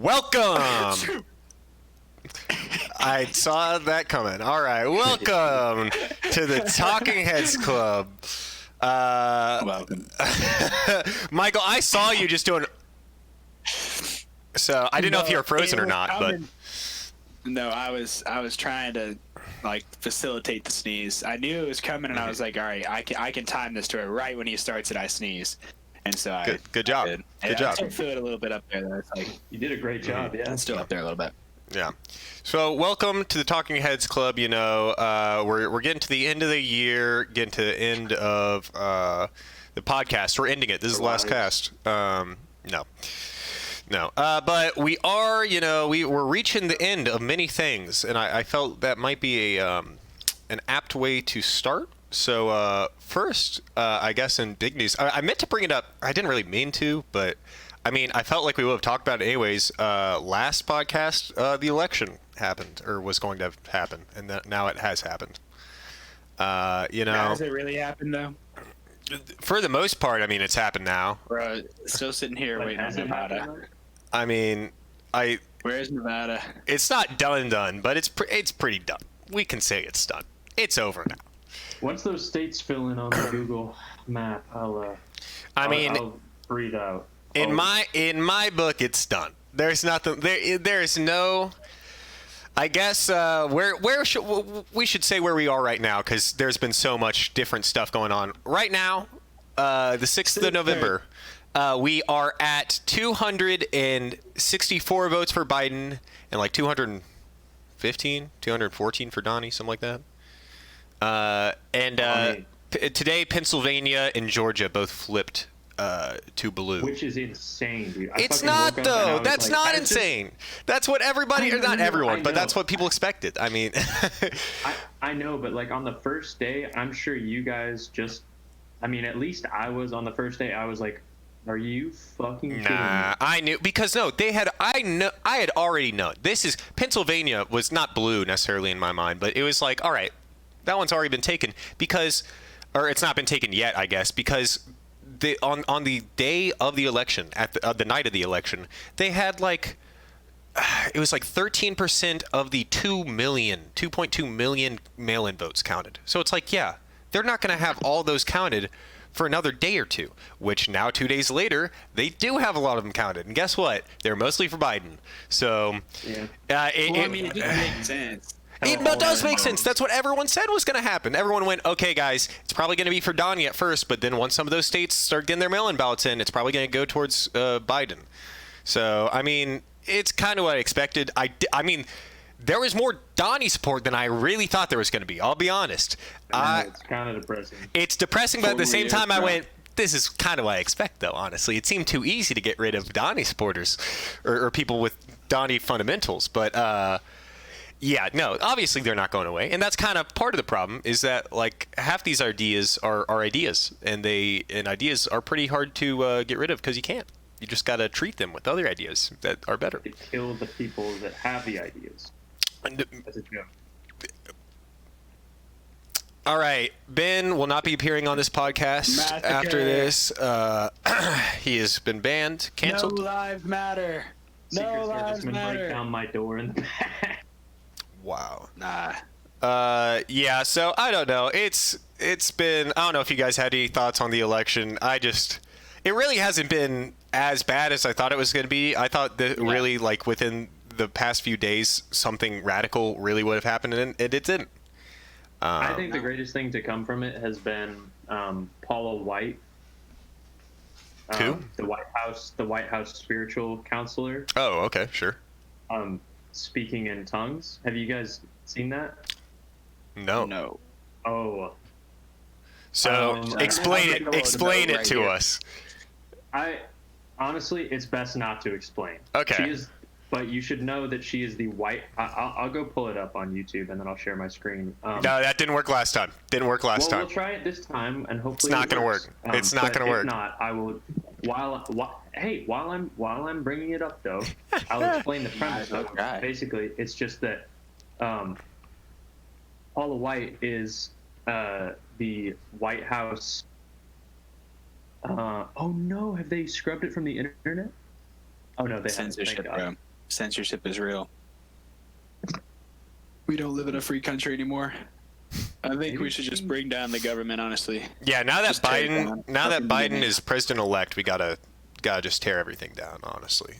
Welcome. I saw that coming. All right, welcome to the Talking Heads Club. Welcome. Michael, I saw you just doing. So I didn't know if you were frozen or not, but no, I was trying to facilitate the sneeze. I knew it was coming, and I was like, all right, I can time this to it right when he starts it. I sneeze, and so good job. Good job. I still feel it a little bit up there. Though. It's like you did a great job. Yeah, it's still up there a little bit. Yeah. So welcome to the Talking Heads Club. You know, we're getting to the end of the year, getting to the end of the podcast. We're ending it. This is the last cast. No. But we are, we're reaching the end of many things, and I felt that might be an apt way to start. So first, I guess in big news, I meant to bring it up. I didn't really mean to, but I mean, I felt like we would have talked about it anyways. Last podcast, the election happened, or was going to happen, and now it has happened. Has it really happened though? For the most part, I mean, it's happened now. Bro, still sitting here waiting on Nevada. I mean, Where's Nevada? It's not done, but it's pretty done. We can say it's done. It's over now. Once those states fill in on the Google map, I'll read out. In my book, it's done. There's nothing. There is no. I guess we should say where we are right now, because there's been so much different stuff going on. Right now, the 6th of November, we are at 264 votes for Biden and like 214 for Donnie, something like that. Today, Pennsylvania and Georgia both flipped to blue. Which is insane, dude. It's not, though. That's not insane. That's what everybody, or not everyone, but that's what people expected. I mean, I know, but like on the first day, I'm sure you guys at least I was on the first day. I was like, are you fucking kidding me? I knew, because I had already known. Pennsylvania was not blue necessarily in my mind, but it was like, all right, that one's already been taken or it's not been taken yet, I guess, because on the day of the election, at the night of the election, they had it was like 13% of the 2.2 million mail-in votes counted. So it's like, yeah, they're not going to have all those counted for another day or two, which now 2 days later, they do have a lot of them counted. And guess what? They're mostly for Biden. So it makes sense. It does make sense. That's what everyone said was going to happen. Everyone went, okay, guys, it's probably going to be for Donnie at first, but then once some of those states start getting their mail-in ballots in, it's probably going to go towards Biden. So, I mean, it's kind of what I expected. I mean, there was more Donnie support than I really thought there was going to be. I'll be honest. It's kind of depressing. It's depressing, but at the same time, I went, this is kind of what I expect, though, honestly. It seemed too easy to get rid of Donnie supporters or people with Donnie fundamentals. But, yeah, no, obviously they're not going away. And that's kind of part of the problem, is that half these ideas are ideas, and ideas are pretty hard to get rid of because you can't. You just got to treat them with other ideas that are better. To kill the people that have the ideas. That's a joke. All right, Ben will not be appearing on this podcast after this. He has been banned, canceled. No lives matter. No lives matter. Break down my door in the back. Wow. Nah. Yeah, so I don't know. It's been, I don't know if you guys had any thoughts on the election. It really hasn't been as bad as I thought it was going to be. I thought that really, within the past few days, something radical really would have happened, and it didn't. I think the greatest thing to come from it has been Paula White. Who? The White House spiritual counselor. Oh, okay, sure. Speaking in tongues. Have you guys seen that? No. Oh. So explain it to us. Honestly, it's best not to explain. Okay. But you should know that she is the white. I'll go pull it up on YouTube and then I'll share my scrring. No, that didn't work last time. We'll try it this time and hopefully it's not going to work. It's not going to work. If not, I will. While I'm bringing it up though, I'll explain the premise. Basically, it's just that Paula White is the White House. Oh no! Have they scrubbed it from the internet? Oh no, they haven't. Censorship, bro. censorship is real. We don't live in a free country anymore. I think we should just bring down the government, honestly. Yeah, now that Just tear it down. Biden is president-elect, we gotta just tear everything down. Honestly,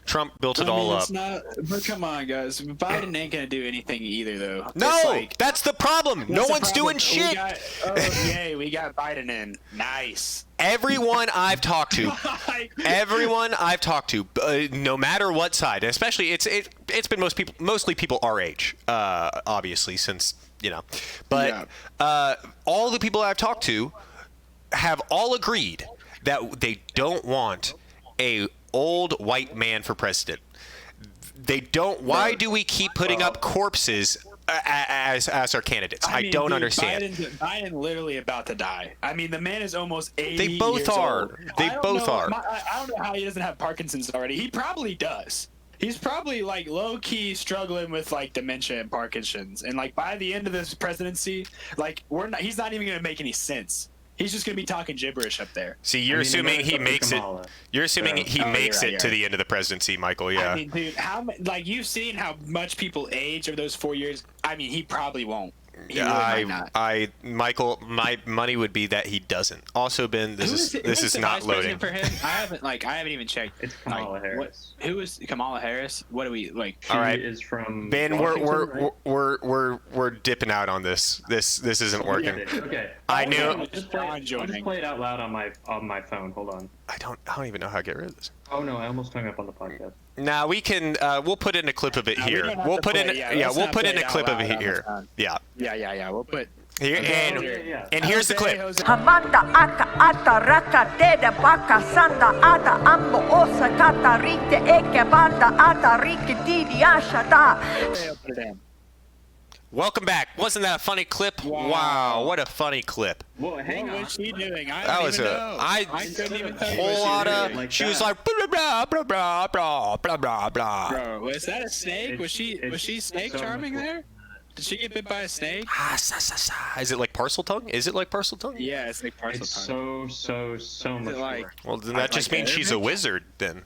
Trump built it all up. It's not, but come on, guys. Biden ain't gonna do anything either, though. No, that's the problem. No one's doing shit. Yay, we got Biden in. Nice. Everyone I've talked to, no matter what side, especially it's been mostly people our age, obviously, since but all the people I've talked to have all agreed that they don't want a old white man for president. They don't. Why do we keep putting up corpses as our candidaents? I don't understand. Biden literally about to die. I mean, the man is almost 80 They both years are. old. They both are. I don't know how he doesn't have Parkinson's already. He probably does. He's probably like low key struggling with like dementia and Parkinson's, and like by the end of this presidency, like he's not even gonna make any sense. He's just gonna be talking gibberish up there. See, you're assuming he makes it. You're assuming he makes it to the end of the presidency, Michael. Yeah. I mean, dude, you've seen how much people age over those 4 years. I mean, he probably won't. He really might not. Michael, my money would be that he doesn't. Also, Ben, this is not loading. For him, I haven't even checked. It's Kamala Harris. Who is Kamala Harris? What do we like? She is from Ben, Washington, we're dipping out on this. This isn't working. Okay. I knew. I'll just play it out loud on my phone. Hold on. I don't even know how to get rid of this. Oh no, I almost hung up on the podcast. Now we can. We'll put in a clip of it here. We'll put in. We'll put in a clip of it here. Yeah. Yeah. We'll put. Here, and here's the clip. Hamanda aka ata raka deda baka sanda ata ambo osa kata rite eke banda ata rike didi ashada. Welcome back. Wasn't that a funny clip? Wow, what a funny clip. Well, hang on. What was she doing? That was I couldn't even tell you whole what lot she of. She was like blah blah blah blah blah blah blah blah. Bro, was that a snake? Was she snake charming there? Did she get bit by a snake? Is it like parcel tongue? Is it like parcel tongue? Yeah, it's like parcel tongue. So much like- work. Well, then that just means she's a wizard. Then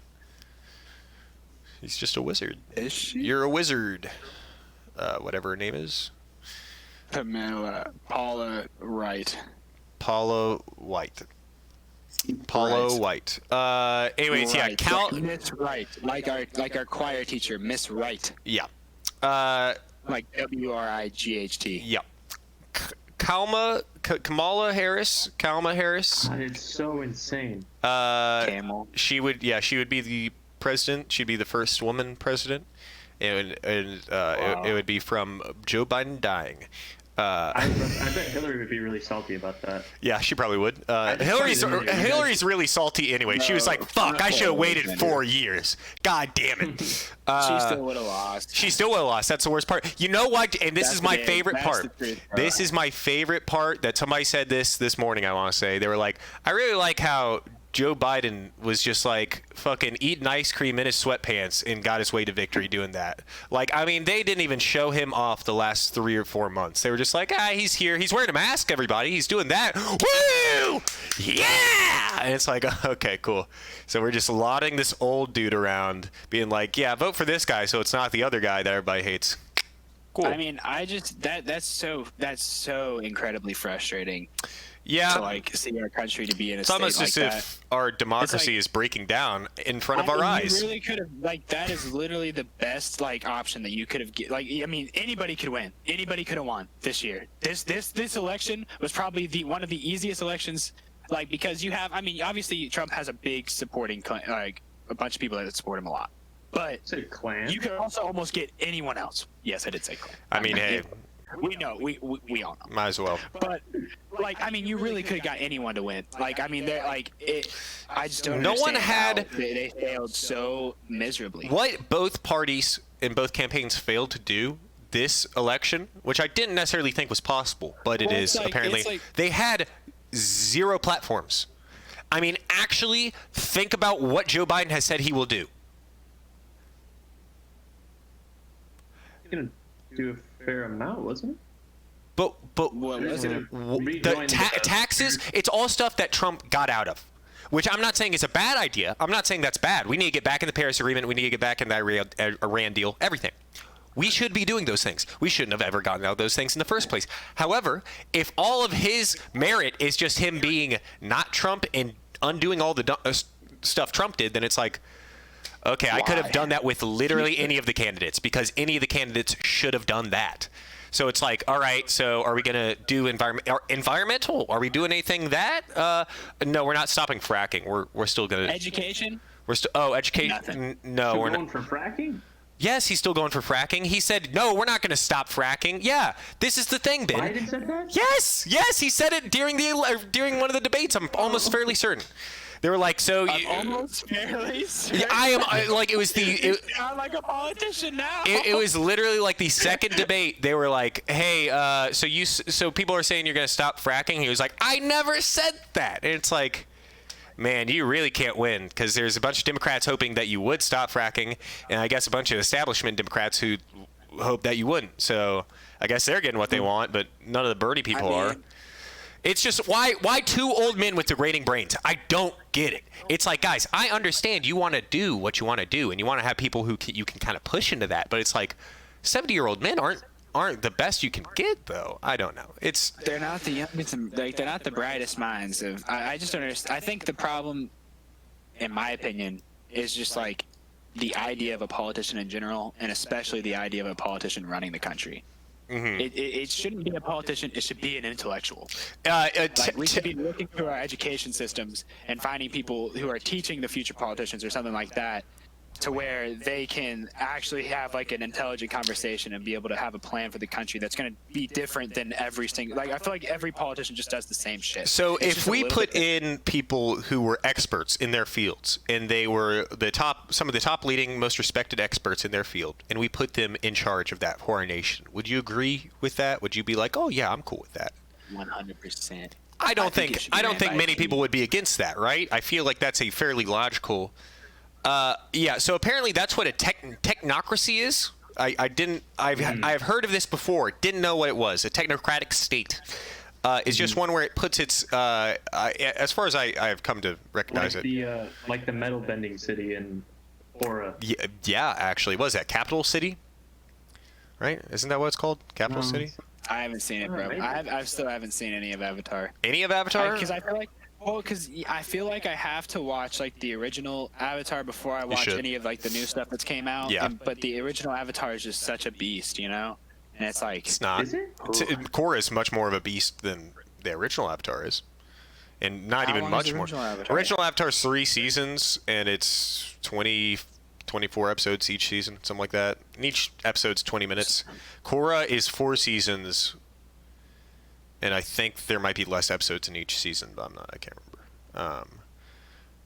he's just a wizard. Is she? You're a wizard. Whatever her name is. Paula Wright. Paula White. Paula White. Anyways, yeah, Miss Wright, like our choir teacher, Miss Wright, Yeah. like Wright. Yeah. Kamala Harris. God, it's so insane. Camel. She would be the president. She'd be the first woman president, and it would be from Joe Biden dying. I bet Hillary would be really salty about that. Yeah, she probably would. Hillary's really salty anyway. She was like, "Fuck, I should have waited 4 years. God damn it." She still would have lost. She still would have lost. That's the worst part. You know what? And this is my favorite part. This is my favorite part that somebody said this morning, I want to say. They were like, I really like how Joe Biden was just like fucking eating ice cream in his sweatpants and got his way to victory doing that. Like, I mean, they didn't even show him off the last 3 or 4 months. They were just like, he's here. He's wearing a mask, everybody. He's doing that. Woo! Yeah! And it's like, okay, cool. So we're just lauding this old dude around, being like, yeah, vote for this guy so it's not the other guy that everybody hates. Cool. I mean, that's so incredibly frustrating. Yeah. To like see our country to be in a It's state almost like as that. if our democracy is breaking down in front of our eyes. You really could have that is literally the best option that you could have I mean, anybody could win. Anybody could have won this year. This election was probably one of the easiest elections, because you have. I mean, obviously Trump has a big supporting a bunch of people that support him a lot. But Say clan. you could also almost get anyone else. Yes, I did say clan. I mean, hey, we know. We all know. might as well. But I mean, you really could have got anyone to win. I mean, they're it. I just don't. No one understand had- how they failed so miserably. What both parties in both campaigns failed to do this election, which I didn't necessarily think was possible, but it is apparently, they had 0 platforms. I mean, actually, think about what Joe Biden has said he will do. Gonna do a fair amount, wasn't it? But What was it? the taxes, it's all stuff that Trump got out of. which I'm not saying is a bad idea. I'm not saying that's bad. We need to get back in the Paris Agreement. We need to get back in the Iran deal. Everything. We should be doing those things. We shouldn't have ever gotten out of those things in the first place. However, if all of his merit is just him being not Trump and undoing all the stuff Trump did, then it's like, okay, I could have done that with literally any of the candidates, because any of the candidates should have done that. So it's like, all right, so are we going to do environmental? Are we doing anything that? No, we're not stopping fracking. We're still going to... Education? We're still... Oh, education? Nothing. No, Still we're going not. for fracking? Yes, he's still going for fracking. He said, no, we're not going to stop fracking. Yeah, this is the thing, Ben. Biden said that? Yes, he said it during one of the debates. I'm almost fairly certain. They were like, so... Almost fairly certain. Yeah, it was the... You sound like a politician now. It was literally like the second debate. They were like, "Hey, so people are saying you're going to stop fracking." He was like, "I never said that." And it's like, man, you really can't win, because there's a bunch of Democrats hoping that you would stop fracking, and I guess a bunch of establishment Democrats who hope that you wouldn't. So I guess they're getting what they want, but none of the Bernie people are. It's just, why two old men with degrading brains? I don't get it. It's like, guys, I understand you want to do what you want to do, and you want to have people who you can kind of push into that, but it's like 70-year-old men aren't the best you can get, though. I don't know. They're not the youngest, like they're not the brightest minds. I just don't understand. I think the problem, in my opinion, is just like the idea of a politician in general, and especially the idea of a politician running the country. Mm-hmm. It shouldn't be a politician. It should be an intellectual. We should be looking through our education systems and finding people who are teaching the future politicians or something like that, to where they can actually have like an intelligent conversation and be able to have a plan for the country that's going to be different than every single. Like, I feel like every politician just does the same shit. So if we put in people who were experts in their fields, and they were some of the top leading, most respected experts in their field, and we put them in charge of that for our nation, would you agree with that? Would you be like, oh yeah, I'm cool with that? 100%. I don't think many people would be against that, right? I feel like that's a fairly logical. Yeah, so apparently that's what a technocracy is. I've heard of this before. Didn't know what it was. A technocratic state is just one where it puts its. As far as I've come to recognize it. Like the metal bending city in Aura. Yeah, actually, what is that? Capital City? Right? Isn't that what it's called? Capital City? I haven't seen it, bro. I still haven't seen any of Avatar. Any of Avatar? Because I feel like. Well, because I feel like I have to watch like the original Avatar before I watch any of like the new stuff that's came out. Yeah. But the original Avatar is just such a beast, you know? And it's like... It's not. Is it? Korra is much more of a beast than the original Avatar is. And not How even long is much the more. original Avatar? Original Avatar's 3 seasons, and it's 24 episodes each season, something like that. And each episode's 20 minutes. Korra is 4 seasons, and I think there might be less episodes in each season, but I can't remember.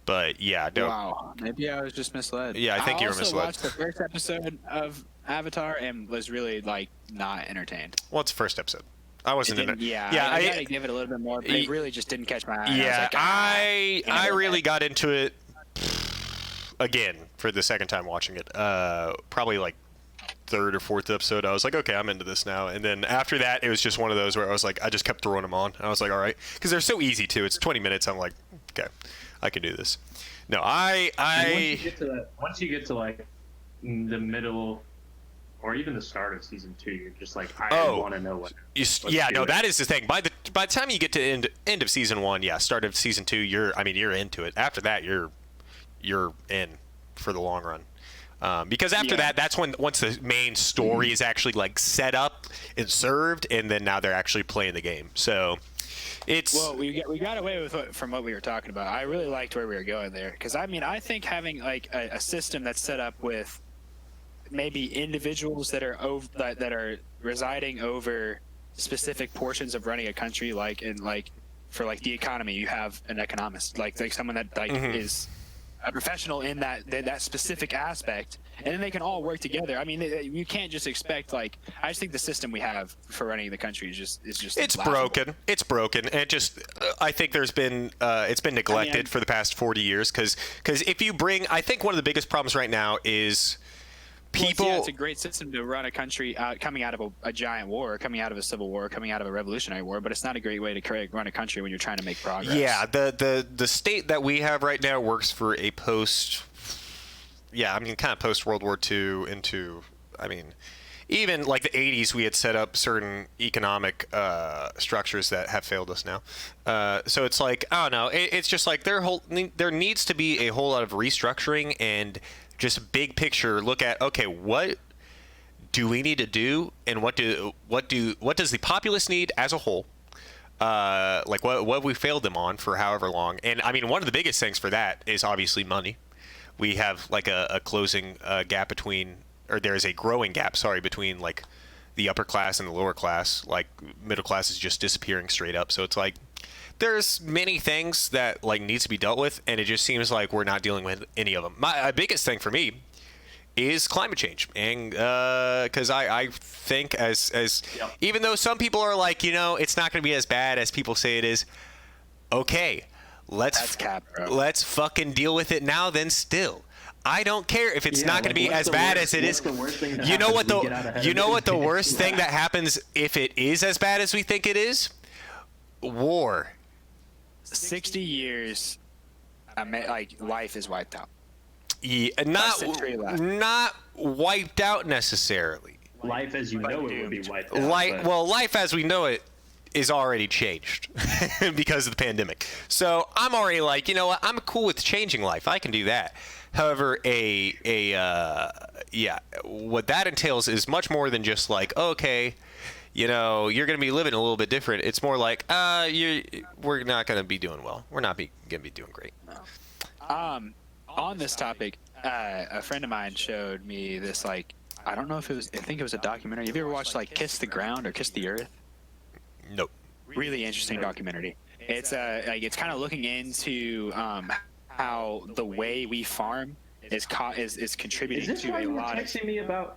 But yeah, don't. Wow, maybe I was just misled. Yeah, I think you were misled. I also watched the first episode of Avatar and was really like not entertained. Well, it's the first episode. I wasn't in it. Yeah, I gotta give it a little bit more, but it really just didn't catch my eye. Yeah, I really got into it again for the second time watching it. Probably like third or fourth episode, I was like, okay, I'm into this now. And then after that, it was just one of those where I was like, I just kept throwing them on. I was like, all right, because they're so easy too. It's 20 minutes. I'm like, okay, I can do this. No, once you get to like the middle or even the start of season 2, you're just like, I want to know what. That is the thing. By the time you get to end of season 1, start of season 2, you're into it. After that, you're in for the long run. Because after that, that's once the main story is actually like set up and served, and then now they're actually playing the game. So it's we got away with from what we were talking about. I really liked where we were going there, because I think having like a system that's set up with maybe individuals that are residing over specific portions of running a country, like for like the economy, you have an economist, like someone that is a professional in that specific aspect, and then they can all work together. I mean, you can't just expect I just think the system we have for running the country is just it's broken. It's broken, and I think there's been it's been neglected for the past 40 years. Because if you bring, I think one of the biggest problems right now is people. It's a great system to run a country coming out of a giant war, coming out of a civil war, coming out of a revolutionary war. But it's not a great way to run a country when you're trying to make progress. Yeah, the state that we have right now works for a kind of post World War II into, even like the 80s, we had set up certain economic structures that have failed us now. So it's like, I don't know. It's just like there needs to be a whole lot of restructuring and just big picture look at, okay, what do we need to do, and what does the populace need as a whole? Like what we failed them on for however long. And one of the biggest things for that is obviously money. We have like a closing gap between, or there is a growing gap, between like the upper class and the lower class. Like middle class is just disappearing straight up. So it's like there's many things that like needs to be dealt with, and it just seems like we're not dealing with any of them. My biggest thing for me is climate change, and because I think as Yep. even though some people are like, it's not going to be as bad as people say it is. Okay, That's cap, bro. let's fucking deal with it now. Then still, I don't care if it's not going to be as bad as it is. You know what the worst thing that happens if it is as bad as we think it is? War. 60 years, life is wiped out. Yeah, century left. not wiped out necessarily. Life as you know it would be wiped out. Life as we know it is already changed because of the pandemic. So I'm already like, you know what? I'm cool with changing life. I can do that. However, what that entails is much more than just like, okay, you're going to be living a little bit different. It's more like, we're not going to be doing well. We're not going to be doing great. On this topic, a friend of mine showed me this, I don't know if I think it was a documentary. Have you ever watched Kiss the Ground or Kiss the Earth? Nope. Really interesting documentary. It's it's kind of looking into how the way we farm is contributing Is this to why a you were lot of. texting me about?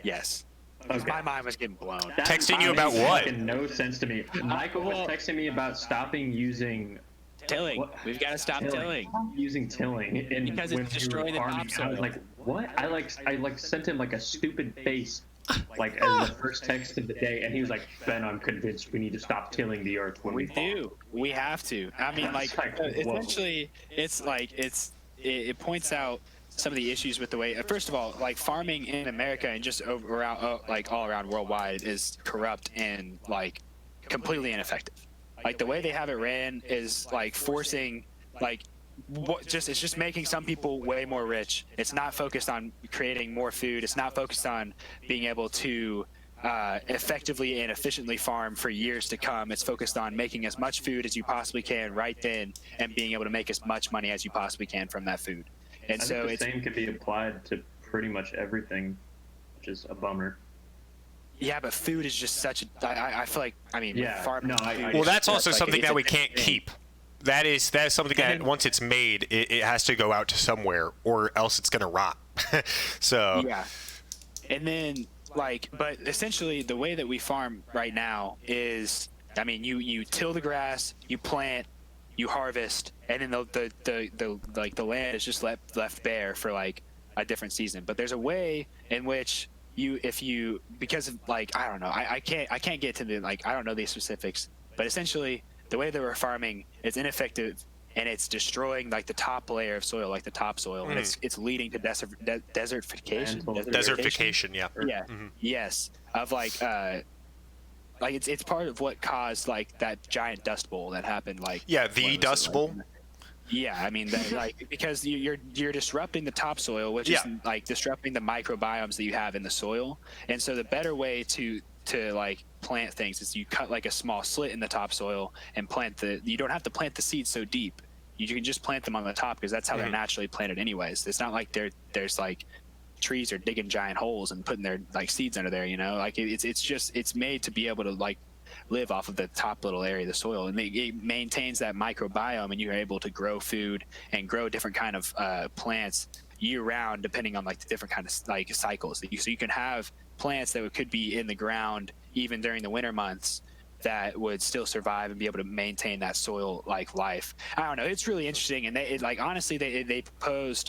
Yes. Okay. My mind was getting blown. That Texting you about makes what? fucking no sense to me. Michael was texting me about stopping using Tilling. What? We've got to stop tilling. Using tilling, and Because it's when we were destroying the farming, I was topsoil. like, "What?" I sent him a stupid face, as the first text of the day, and he was like, "Ben, I'm convinced we need to stop tilling the earth when we We farm." do. We have to. Essentially, it points out some of the issues with the way. First of all, farming in America and just around, all around worldwide is corrupt and completely ineffective. The way they have it ran is forcing it's just making some people way more rich. It's not focused on creating more food. It's not focused on being able to effectively and efficiently farm for years to come. It's focused on making as much food as you possibly can right then and being able to make as much money as you possibly can from that food. And I so think the same could be applied to pretty much everything, which is a bummer. yeah, but food is just such a. I feel like Yeah, farming. no, food Well, is that's just, also something it's that a we big can't thing. keep. That is something that once it's made, it has to go out to somewhere, or else it's gonna rot. So Yeah. And then but essentially the way that we farm right now is you till the grass, you plant, you harvest, and then the land is just left bare for a different season. But there's a way in which because of I don't know, I can't get to the I don't know these specifics, but essentially the way that we're farming is ineffective, and it's destroying the top layer of soil, the topsoil, and it's leading to desertification. desertification, yeah. Yeah. Yes. Of it's part of what caused that giant dust bowl that happened Yeah, the Dust Bowl. Yeah, because you're disrupting the topsoil, which is disrupting the microbiomes that you have in the soil. And so the better way to plant things is you cut a small slit in the topsoil and you don't have to plant the seeds so deep. You can just plant them on the top because that's how they're naturally planted anyways. It's not like there's trees are digging giant holes and putting their seeds under there, it's made to be able to live off of the top little area of the soil, and it maintains that microbiome, and you're able to grow food and grow different kind of plants year round, depending on the different kind of cycles that so you can have plants that could be in the ground even during the winter months that would still survive and be able to maintain that soil life. I don't know, it's really interesting, and honestly they proposed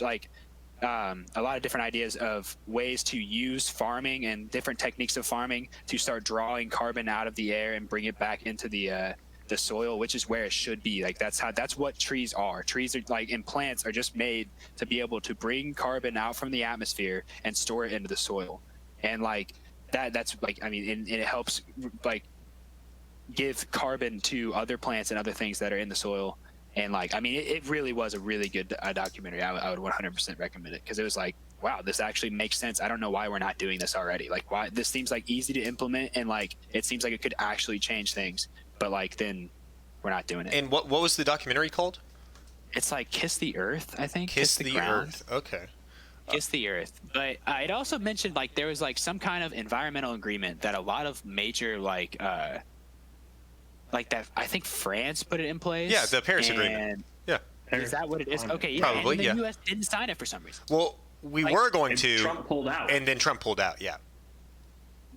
a lot of different ideas of ways to use farming and different techniques of farming to start drawing carbon out of the air and bring it back into the soil, which is where it should be. Like that's what trees are. Trees are like, and plants are just made to be able to bring carbon out from the atmosphere and store it into the soil. And like that's like, I mean, and it helps like give carbon to other plants and other things that are in the soil. And like, I mean, it really was a really good documentary. I would 100% recommend it, because it was like, wow, this actually makes sense. I don't know why we're not doing this already. Like, why this seems like easy to implement, and like it seems like it could actually change things, but like then we're not doing it. And what was the documentary called? It's like Kiss the Earth, I think. Kiss the Ground. Earth. Okay. Kiss the Earth. But it also mentioned like there was like some kind of environmental agreement that a lot of major like that, I think France put it in place. Yeah, the Paris Agreement. Yeah. Is that what it is? Okay, yeah. Probably, and the yeah. U.S. didn't sign it for some reason. Well, we Like, were going And to, Trump pulled out. and then Trump pulled out. Yeah.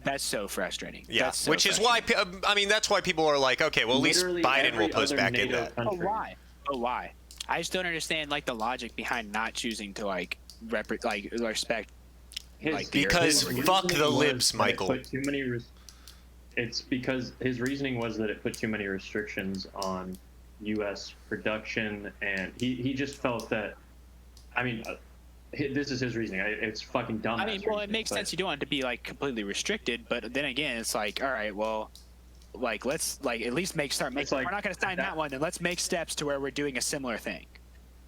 That's so frustrating. Yeah. That's so Which is why, frustrating. I mean, that's why people are like, okay, well, at least Literally Biden every will post other back in NATO that. country. Oh, why? Oh, why? I just don't understand like the logic behind not choosing to like respect. like, the Because His fuck the reasoning libs, was that it Michael. put too many it's because his reasoning was that it put too many restrictions on U.S. production, and he just felt that. I mean, this is his reasoning. It's fucking dumb. I mean, well, it makes sense. You don't want it to be like completely restricted, but then again, it's like, all right, well, like let's like at least start making. like we're not going to sign that one, then let's make steps to where we're doing a similar thing.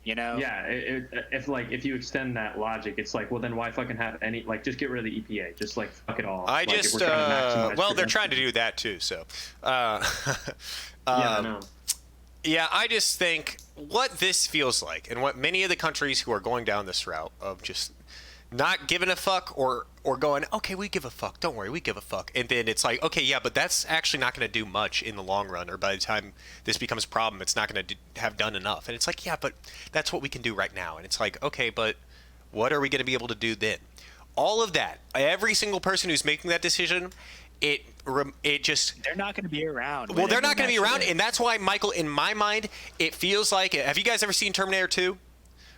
You know? Yeah, if you extend that logic, it's like, well, then why fucking have any, like, just get rid of the EPA, just like fuck it all. I Like, if just, we're trying to maximize well, they're trying to production. do that too, so. Yeah, I know. Yeah, I just think what this feels like, and what many of the countries who are going down this route of just not giving a fuck, or going, okay, we give a fuck, don't worry, we give a fuck, and then it's like, okay, yeah, but that's actually not going to do much in the long run, or by the time this becomes a problem, it's not going to have done enough. And it's like, yeah, but that's what we can do right now. And it's like, okay, but what are we going to be able to do then? All of that, every single person who's making that decision, it just, They're not going to be around. well, they're not going to be around, and that's why, Michael, in my mind, it feels like, have you guys ever seen Terminator 2?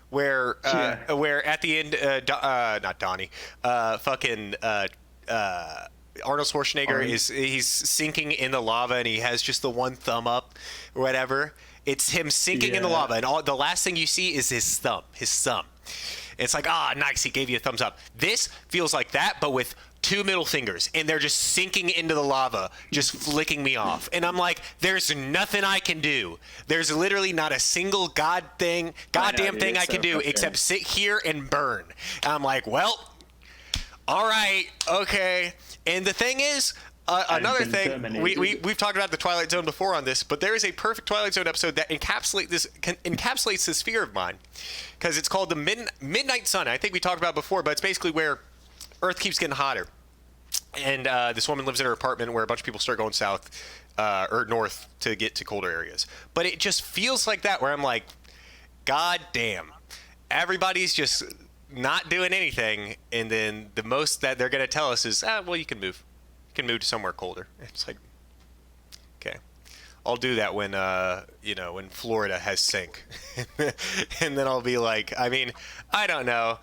Where at the end, not Donnie, fucking Arnold Schwarzenegger he's sinking in the lava, and he has just the one thumb up or whatever. It's him sinking in the lava, and the last thing you see is his thumb. It's like, nice, he gave you a thumbs up. This feels like that, but with 2 middle fingers, and they're just sinking into the lava, just flicking me off. And I'm like, there's nothing I can do. There's literally not a single goddamn thing I can do except sit here and burn. And I'm like, well, all right, okay. And the thing is, another thing, we've talked about the Twilight Zone before on this, but there is a perfect Twilight Zone episode that encapsulates this fear of mine, because it's called the Midnight Sun. I think we talked about it before, but it's basically where Earth keeps getting hotter, and this woman lives in her apartment where a bunch of people start going south or north to get to colder areas. But it just feels like that, where I'm like, God damn, everybody's just not doing anything, and then the most that they're going to tell us is, well, you can move. You can move to somewhere colder. It's like, okay. I'll do that when, when Florida has sink. And then I'll be like, I mean, I don't know.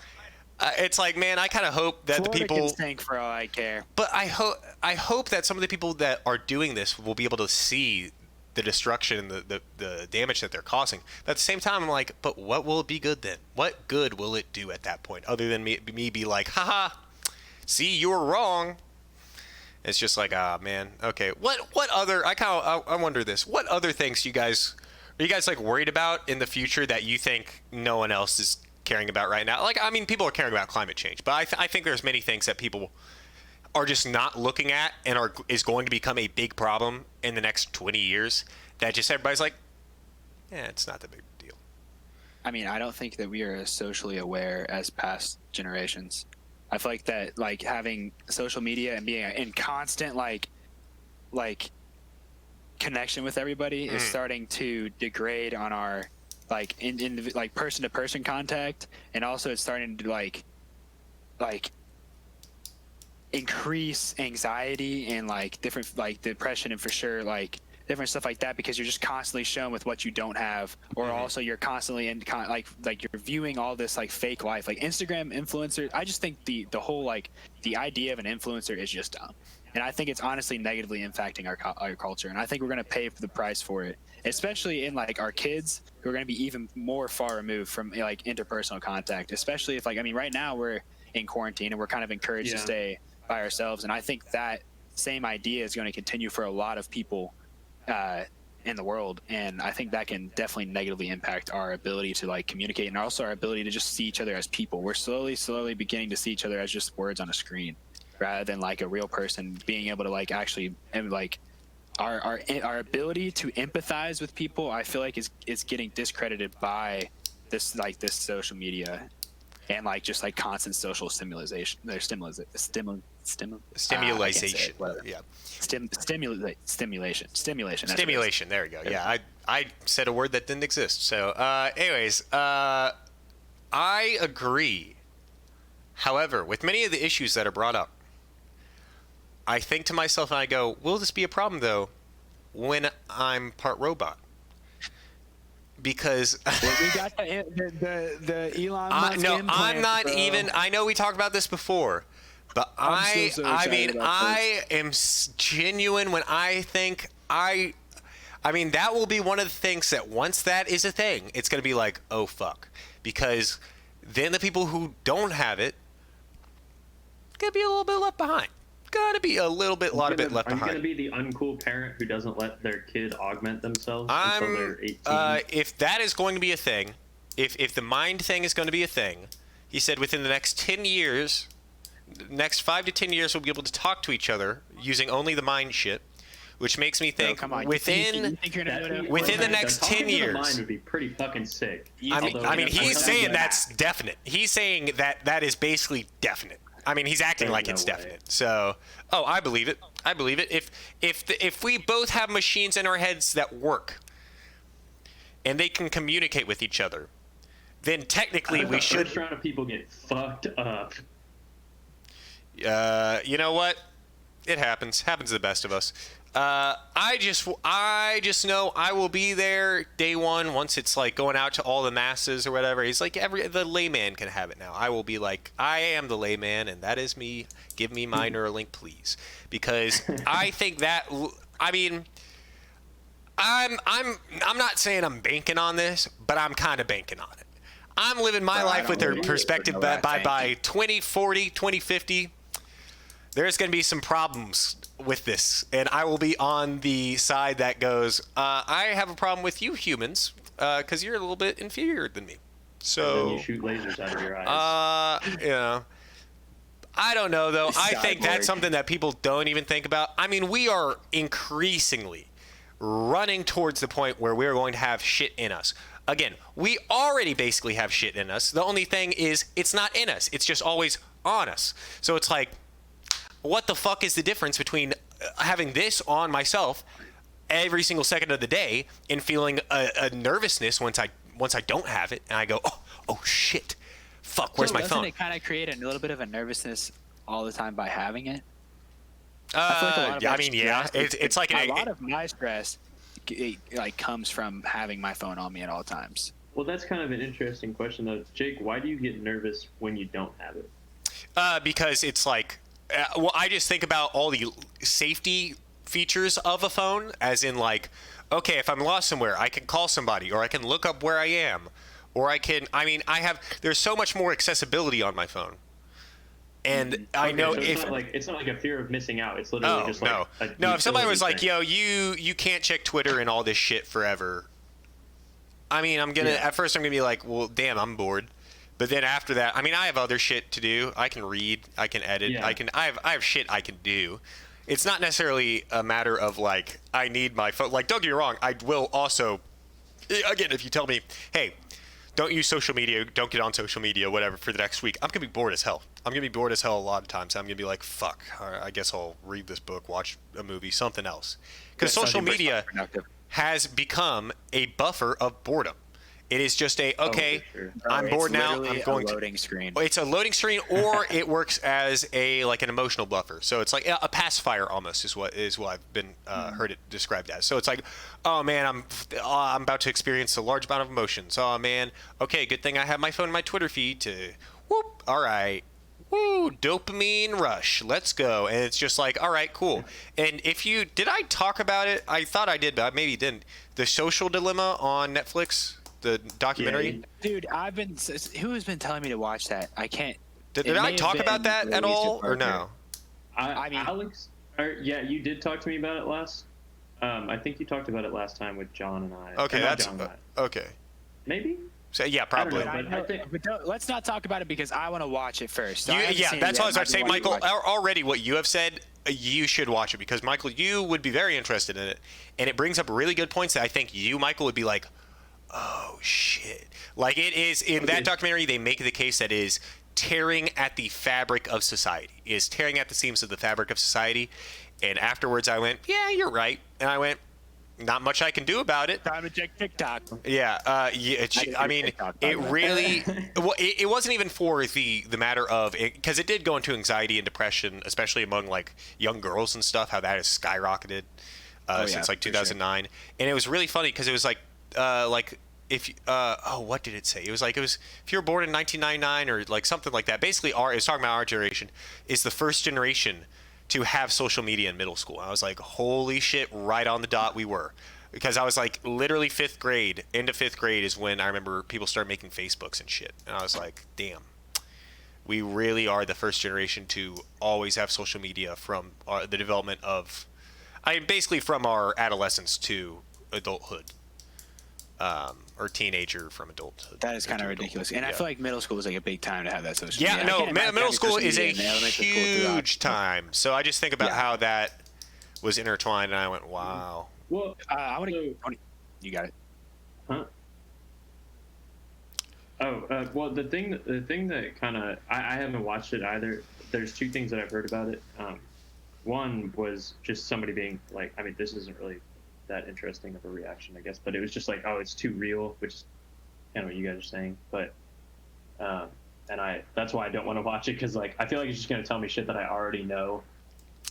It's like, man, I kind of hope that Florida the people can stink for all I care. But I hope that some of the people that are doing this will be able to see the destruction and the damage that they're causing. But at the same time, I'm like, but what will it be good then? What good will it do at that point, other than me be like, haha, see, you were wrong. It's just like, man, okay. What other? I wonder this. What other things are you guys like worried about in the future that you think no one else is caring about right now? Like, I mean, people are caring about climate change, but I think there's many things that people are just not looking at and is going to become a big problem in the next 20 years that just everybody's like, yeah, it's not that big a deal. I mean, I don't think that we are as socially aware as past generations. I feel like that, like, having social media and being in constant like connection with everybody is starting to degrade on our like in like person-to-person contact, and also it's starting to like increase anxiety and like different like depression, and for sure like different stuff like that, because you're just constantly shown with what you don't have, or also you're constantly like you're viewing all this like fake life, like Instagram influencers. I just think the whole like the idea of an influencer is just dumb, and I think it's honestly negatively impacting our culture, and I think we're going to pay for the price for it, especially in like our kids who are going to be even more far removed from like interpersonal contact, especially if like, I mean, right now we're in quarantine and we're kind of encouraged to stay by ourselves, and I think that same idea is going to continue for a lot of people in the world, and I think that can definitely negatively impact our ability to like communicate, and also our ability to just see each other as people. We're slowly beginning to see each other as just words on a screen, rather than like a real person being able to like actually, and like our ability to empathize with people, I feel like is getting discredited by this social media and like just like constant social stimulation. Stimulation. Yeah. Stimulation. Stimulation. There we go. Yeah, I said a word that didn't exist. So, anyways, I agree. However, with many of the issues that are brought up, I think to myself and I go, will this be a problem though when I'm part robot? Because we got the Elon Musk no, implant, I'm not bro. even. I know we talked about this before, but I mean, I am genuine when I think I mean, that will be one of the things that once that is a thing, it's going to be like, oh fuck, because then the people who don't have it going to be a little bit left behind. Gotta be a little bit, lot of bit left behind. Are you gonna be the uncool parent who doesn't let their kid augment themselves until they're 18? If that is going to be a thing, if the mind thing is going to be a thing, he said within the next 10 years, next 5 to 10 years, we'll be able to talk to each other using only the mind shit, which makes me think within the next 10 years. The mind would be pretty fucking sick. I mean, he's saying that's definite. He's saying that is basically definite. I mean, he's acting like it's definite. So, I believe it. I believe it. If we both have machines in our heads that work, and they can communicate with each other, then technically we should. The first round of people get fucked up. You know what? It happens. Happens to the best of us. I just know I will be there day one once it's like going out to all the masses or whatever. He's like the layman can have it now. I will be like, I am the layman and that is me. Give me my Neuralink, please, because I think that. I mean, I'm not saying I'm banking on this, but I'm kind of banking on it. I'm living my life with their perspective by 2040, 2050. There's going to be some problems with this, and I will be on the side that goes, I have a problem with you humans, because you're a little bit inferior than me. So and then you shoot lasers out of your eyes. You know, I don't know, though. I think that's something that people don't even think about. I mean, we are increasingly running towards the point where we're going to have shit in us. Again, we already basically have shit in us. The only thing is it's not in us. It's just always on us. So it's like, what the fuck is the difference between having this on myself every single second of the day and feeling a nervousness once I don't have it, and I go, oh shit, fuck, where's my phone? Doesn't it kind of create a little bit of a nervousness all the time by having it? It's like a lot of my stress like comes from having my phone on me at all times. Well, that's kind of an interesting question, though. Jake, why do you get nervous when you don't have it? Because it's like, I just think about all the safety features of a phone, as in like, okay, if I'm lost somewhere, I can call somebody, or I can look up where I am, or there's so much more accessibility on my phone. And I know so it's not like a fear of missing out. It's literally just like if somebody was like, thing. yo, you can't check Twitter and all this shit forever. I mean, at first I'm gonna be like, well, damn, I'm bored. But then after that, I mean, I have other shit to do. I can read, I can edit, Yeah. I have shit I can do. It's not necessarily a matter of like, I need my phone. Like, don't get me wrong, I will also, again, if you tell me, hey, don't use social media, don't get on social media, whatever, for the next week, I'm going to be bored as hell. I'm going to be bored as hell a lot of times. I'm going to be like, fuck, all right, I guess I'll read this book, watch a movie, something else. Because social media has become a buffer of boredom. It is just a okay. for sure. I'm bored It's now. literally I'm going a to. loading screen. It's a loading screen, or it works as a like an emotional buffer. So it's like a pacifier almost is what I've been heard it described as. So it's like, oh man, I'm about to experience a large amount of emotions. Oh man, okay, good thing I have my phone and my Twitter feed to whoop. All right, woo, dopamine rush. Let's go. And it's just like, all right, cool. And did I talk about it? I thought I did, but I maybe didn't. The Social Dilemma on Netflix, the documentary. Dude, who has been telling me to watch that? I can't. Did It I may have talk about been that at Louise all, or Parker. no? I mean- Alex, yeah, you did talk to me about it last. I think you talked about it last time with John and I. Okay, Or not that's John, but okay. maybe. So yeah, I probably. don't know, but I think- But let's not talk about it because I want to watch it first. Yeah, that's what I was about to say, Michael. Already, what you have said, you should watch it because Michael, you would be very interested in it, and it brings up really good points that I think you, Michael, would be like, oh shit. Like it is in that documentary, they make the case that is tearing at the fabric of society, is tearing at the seams of the fabric of society. And afterwards, I went, yeah, you're right, and I went, not much I can do about it. Time to check TikTok. Yeah, I mean, it really, well, it wasn't even for the matter of, because it did go into anxiety and depression, especially among like young girls and stuff, how that has skyrocketed since like for 2009. And it was really funny because it was like if what did it say? It was if you were born in 1999 or like something like that. Basically, it was talking about our generation is the first generation to have social media in middle school. I was like, holy shit, right on the dot we were. Because I was like, literally fifth grade, end of fifth grade is when I remember people started making Facebooks and shit. And I was like, damn, we really are the first generation to always have social media from the development of, basically from our adolescence to adulthood. Or teenager from adulthood. That is kind of ridiculous. And I feel like middle school is like a big time to have that social Yeah, media. I no, can't imagine middle having school social is a media in elementary school throughout. huge time. So I just think about Yeah. how that was intertwined, and I went, wow. Well, I want to. You got it. huh? Oh, well, the thing that kind of I haven't watched it either. There's two things that I've heard about it. One was just somebody being like, I mean, this isn't really that interesting of a reaction, I guess, but it was just like, oh, it's too real, which is kind of what you guys are saying. But and that's why I don't want to watch it, because like I feel like it's just gonna tell me shit that I already know,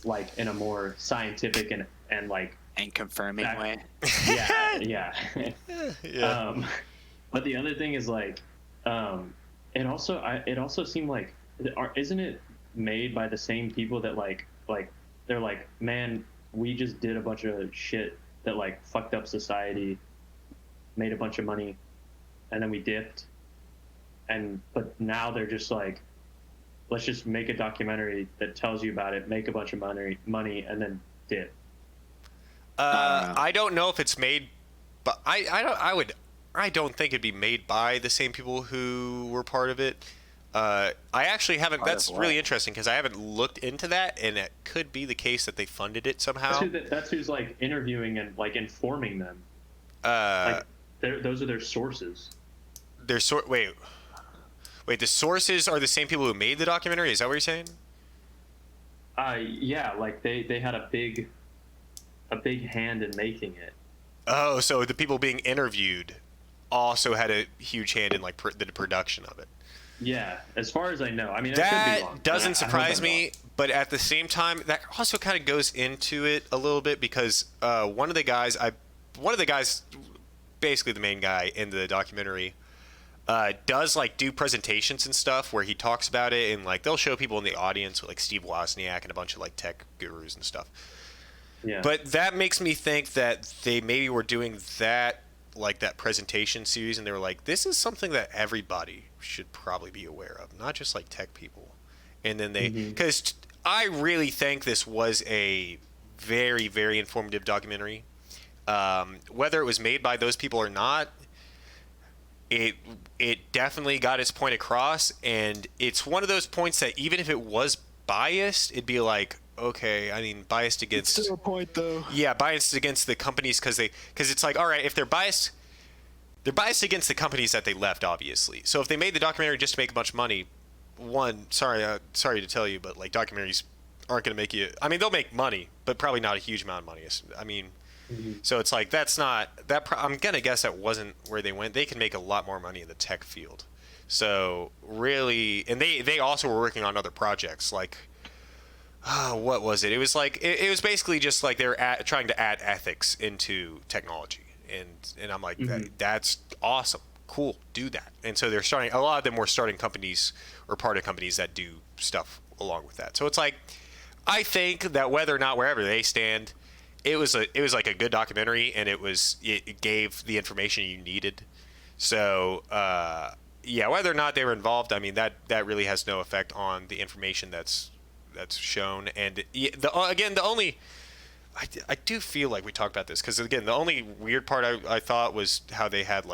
like in a more scientific and like And confirming Back- way. yeah. But the other thing is like, it also seemed like, isn't it made by the same people that like they're like, man, we just did a bunch of shit that like fucked up society, made a bunch of money, and then we dipped, but now they're just like, let's just make a documentary that tells you about it, make a bunch of money, and then dip. I don't know if it's made, but I don't think it'd be made by the same people who were part of it. I actually haven't. Part of That's what? really interesting because I haven't looked into that, and it could be the case that they funded it somehow. That's who's like interviewing and like informing them. Uh, Like, those are their sources. wait. The sources are the same people who made the documentary. Is that what you're saying? Yeah, like they had a big hand in making it. Oh, so the people being interviewed also had a huge hand in like the production of it. Yeah, as far as I know. I mean, I could be That wrong. doesn't I hope surprise I'm me, wrong. but at the same time, that also kind of goes into it a little bit because one of the guys, basically the main guy in the documentary, does like do presentations and stuff where he talks about it, and like they'll show people in the audience with like Steve Wozniak and a bunch of like tech gurus and stuff. Yeah. But that makes me think that they maybe were doing that, like that presentation series, and they were like, this is something that everybody should probably be aware of, not just like tech people. And then they, because I really think this was a very, very informative documentary. Whether it was made by those people or not, it definitely got its point across, and it's one of those points that even if it was biased, it'd be like, okay, I mean, biased against. Still a point though. Yeah, biased against the companies because it's like, all right, if they're biased against the companies that they left, obviously. So if they made the documentary just to make a bunch of money, sorry to tell you, but like documentaries aren't going to make you. I mean, they'll make money, but probably not a huge amount of money. I mean, So it's like that's not that. I'm gonna guess that wasn't where they went. They can make a lot more money in the tech field. So really, and they also were working on other projects like. What was it? It was like it was basically just like they were trying to add ethics into technology, and I'm like that's awesome, cool, do that. And so they're starting. A lot of them were starting companies or part of companies that do stuff along with that. So it's like I think that whether or not wherever they stand, it was like a good documentary, and it gave the information you needed. So yeah, whether or not they were involved, I mean that really has no effect on the information that's shown. And again, the only I do feel like we talked about this because again, the only weird part I thought was how they had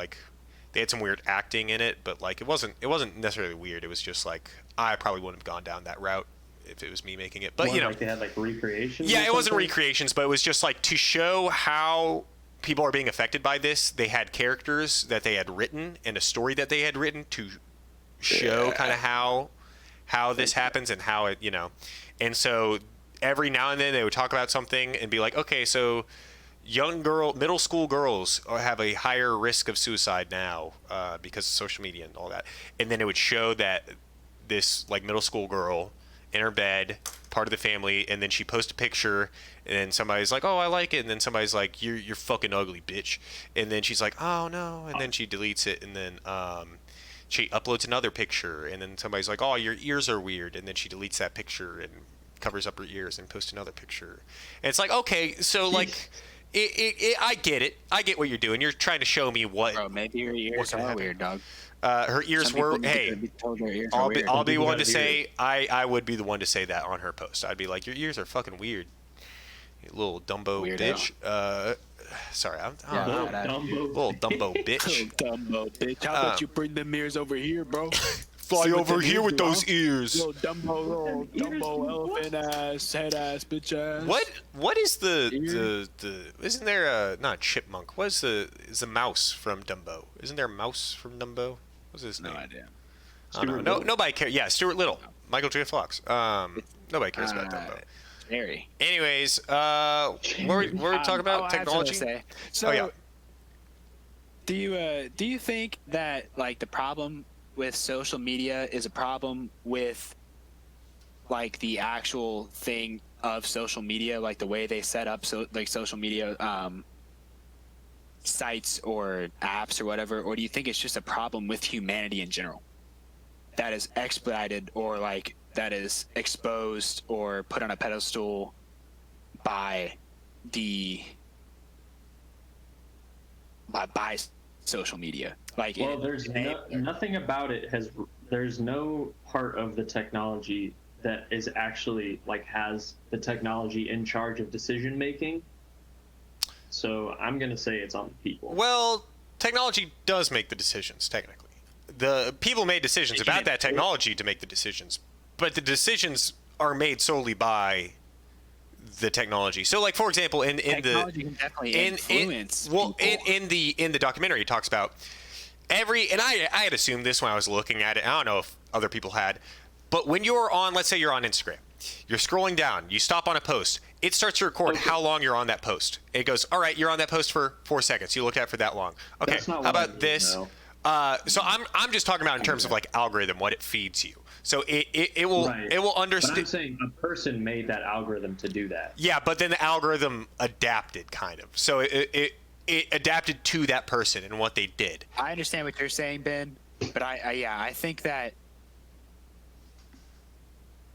some weird acting in it, but like it wasn't necessarily weird. It was just like I probably wouldn't have gone down that route if it was me making it. But More like they had like recreations. Yeah, it wasn't recreations, but it was just like to show how people are being affected by this. They had characters that they had written and a story that they had written to show kind of how this happens and how it, and so every now and then they would talk about something and be like, okay, so middle school girls have a higher risk of suicide now because of social media and all that. And then it would show that this like middle school girl in her bed, part of the family, and then she posts a picture, and then somebody's like, oh, I like it, and then somebody's like, you're fucking ugly, bitch. And then she's like, oh no, and then she deletes it, and then she uploads another picture, and then somebody's like, oh, your ears are weird, and then she deletes that picture and covers up her ears and posts another picture. And it's like, okay, so like I get it, I get what you're doing. You're trying to show me what. Bro, maybe your ears are weird, dog. Her ears were. Hey, I'll be one to say. I would be the one to say that on her post. I'd be like, your ears are fucking weird, you little Dumbo bitch. Sorry, little Dumbo bitch. Dumbo bitch. How about you bring them ears over here, bro? Fly over here with those ears. Little Dumbo elephant ass, head ass, bitch ass. What is the isn't there a not a chipmunk? What is the mouse from Dumbo? Isn't there a mouse from Dumbo? What's his name? No idea. I don't know. Nobody cares. Yeah, Stuart Little, Michael J. Fox. Nobody cares about Dumbo. Very. Anyways, what were we talking about? Technology. So, yeah. Do you think that like the problem with social media is a problem with like the actual thing of social media, like the way they set up social media sites or apps or whatever, or do you think it's just a problem with humanity in general that is expedited or like that is exposed or put on a pedestal by social media? Like, well, there's nothing about it there's no part of the technology that is actually like has the technology in charge of decision making. So I'm gonna say it's on the people. Well, technology does make the decisions technically. The people made decisions about that technology to make the decisions, but the decisions are made solely by the technology. So, like for example, in the documentary, it talks about and I had assumed this when I was looking at it. I don't know if other people had, but when you're on, let's say you're on Instagram, you're scrolling down, you stop on a post, it starts to record how long you're on that post. It goes, all right, you're on that post for 4 seconds. You look at it for that long. Okay, how about this? So I'm just talking about in terms of like algorithm, what it feeds you. So it will understand. But I'm saying a person made that algorithm to do that. Yeah, but then the algorithm adapted kind of. So it adapted to that person and what they did. I understand what you're saying, Ben, but I think that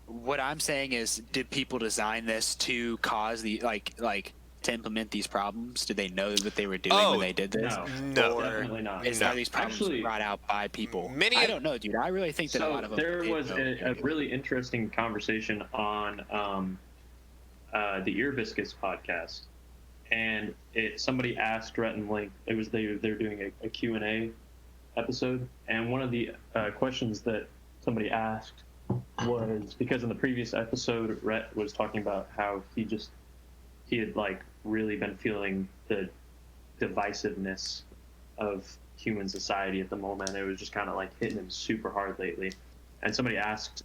what I'm saying is, did people design this to cause the like to implement these problems? Did they know what they were doing when they did this? No, definitely not. Are these problems brought out by people? I don't know, dude. I really think that a lot of them. There was a really interesting conversation on the Ear Biscuits podcast, and somebody asked Rhett and Link. It was they're doing a Q&A episode, and one of the questions that somebody asked was, because in the previous episode Rhett was talking about how he had like really been feeling the divisiveness of human society at the moment. It was just kind of like hitting him super hard lately, and somebody asked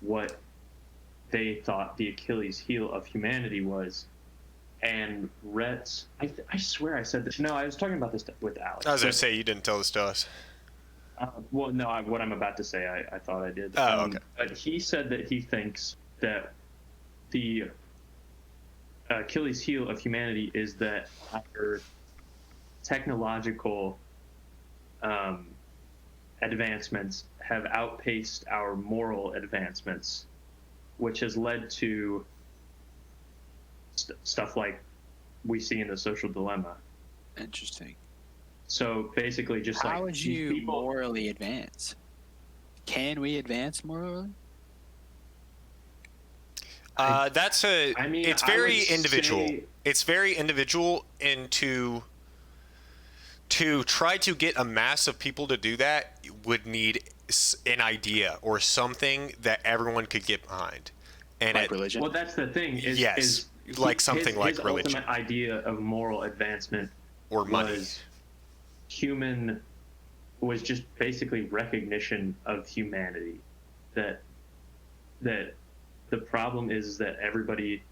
what they thought the Achilles heel of humanity was, and Rhett's. I swear I said this. No, I was talking about this with Alex. I was going to say, you didn't tell this to us. Well, no, what I'm about to say, I thought I did. Oh, okay. But he said that he thinks that the Achilles heel of humanity is that our technological advancements have outpaced our moral advancements, which has led to stuff like we see in the Social Dilemma. Interesting. So basically, just how like would you morally advance? Can we advance morally? That's a. I mean, it's I very would individual. say- It's very individual, and to try to get a mass of people to do that would need an idea or something that everyone could get behind. And Like religion? Well, that's the thing. Yes, like something like his religion. ultimate idea of moral advancement Or money. was just basically recognition of humanity. That the problem is that everybody,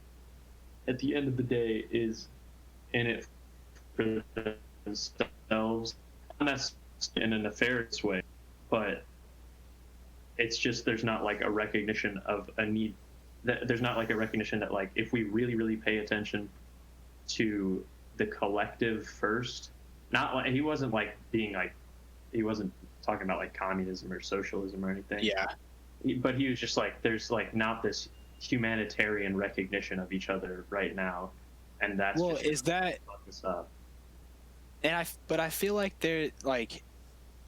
at the end of the day, is in it for themselves, not in a nefarious way, but it's just there's not like a recognition of a need. There's not like a recognition that like if we really, really pay attention to the collective first, not like he wasn't talking about like communism or socialism or anything. Yeah. But he was just like, there's like not this humanitarian recognition of each other right now, and that's Well, just is that? fuck this up. But I feel like they're like,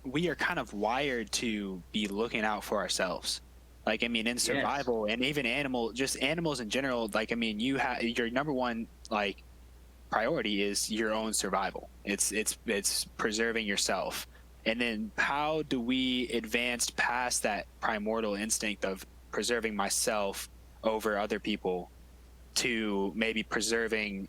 we are kind of wired to be looking out for ourselves. Like, I mean, in survival and even just animals in general, like, I mean, your number one, like, priority is your own survival. It's preserving yourself. And then how do we advance past that primordial instinct of preserving myself over other people to maybe preserving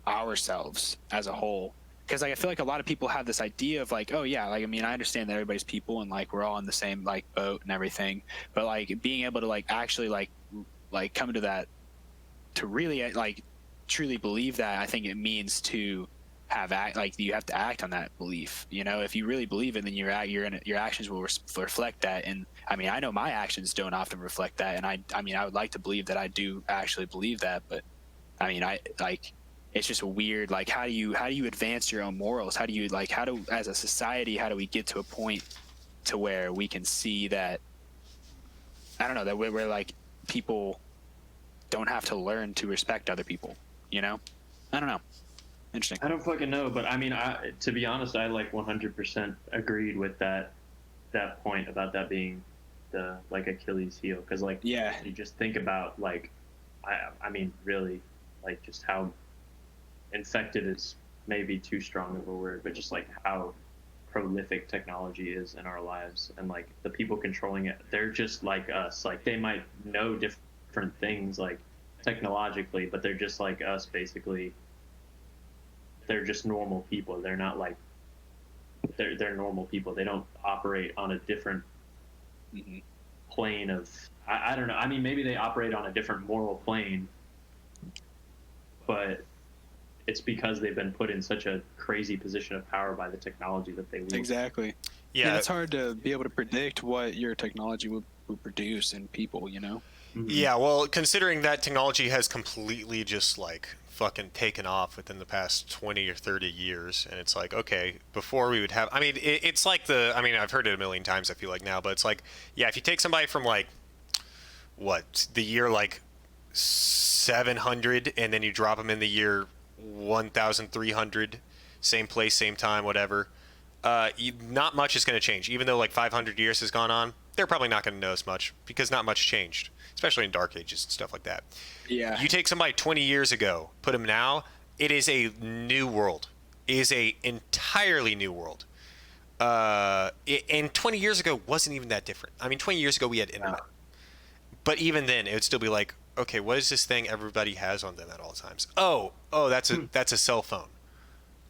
ourselves as a whole? Because like I feel like a lot of people have this idea of like, oh yeah, like I mean I understand that everybody's people and like we're all in the same like boat and everything, but like being able to like actually like come to that, to really like truly believe that, I think it means to have like you have to act on that belief. You know, if you really believe it, then your actions will reflect that. And I mean, I know my actions don't often reflect that, and I mean I would like to believe that I do actually believe that, but I mean it's just weird. Like, how do you advance your own morals? As a society, how do we get to a point to where we can see that, I don't know, that we're like people don't have to learn to respect other people, you know? I don't know. Interesting. I don't fucking know, but I mean, to be honest, I like 100% agreed with that point about that being the like Achilles heel, because like Yeah. you just think about like I mean really like just how infected is maybe too strong of a word, but just like how prolific technology is in our lives, and like the people controlling it, they're just like us. Like they might know different things like technologically, but they're just like us basically. They're just normal people. They're not like they're normal people. They don't operate on a different plane of I don't know. I mean, maybe they operate on a different moral plane, but it's because they've been put in such a crazy position of power by the technology that they wield. Exactly. Yeah. And it's hard to be able to predict what your technology will produce in people, you know? Mm-hmm. Yeah, well, considering that technology has completely just like fucking taken off within the past 20 or 30 years, and it's like, okay, before we would have, I mean, it's like I've heard it a million times, I feel like now, but it's like, yeah, if you take somebody from like, the year like 700, and then you drop them in the year 1300, same place, same time, whatever, not much is going to change. Even though like 500 years has gone on, they're probably not going to notice much because not much changed, especially in Dark Ages and stuff like that. Yeah. You take somebody 20 years ago, put them now, it is a new world. It is a entirely new world. And 20 years ago wasn't even that different. I mean, 20 years ago we had internet. But even then, it would still be like, okay, what is this thing everybody has on them at all times? Oh, that's a cell phone.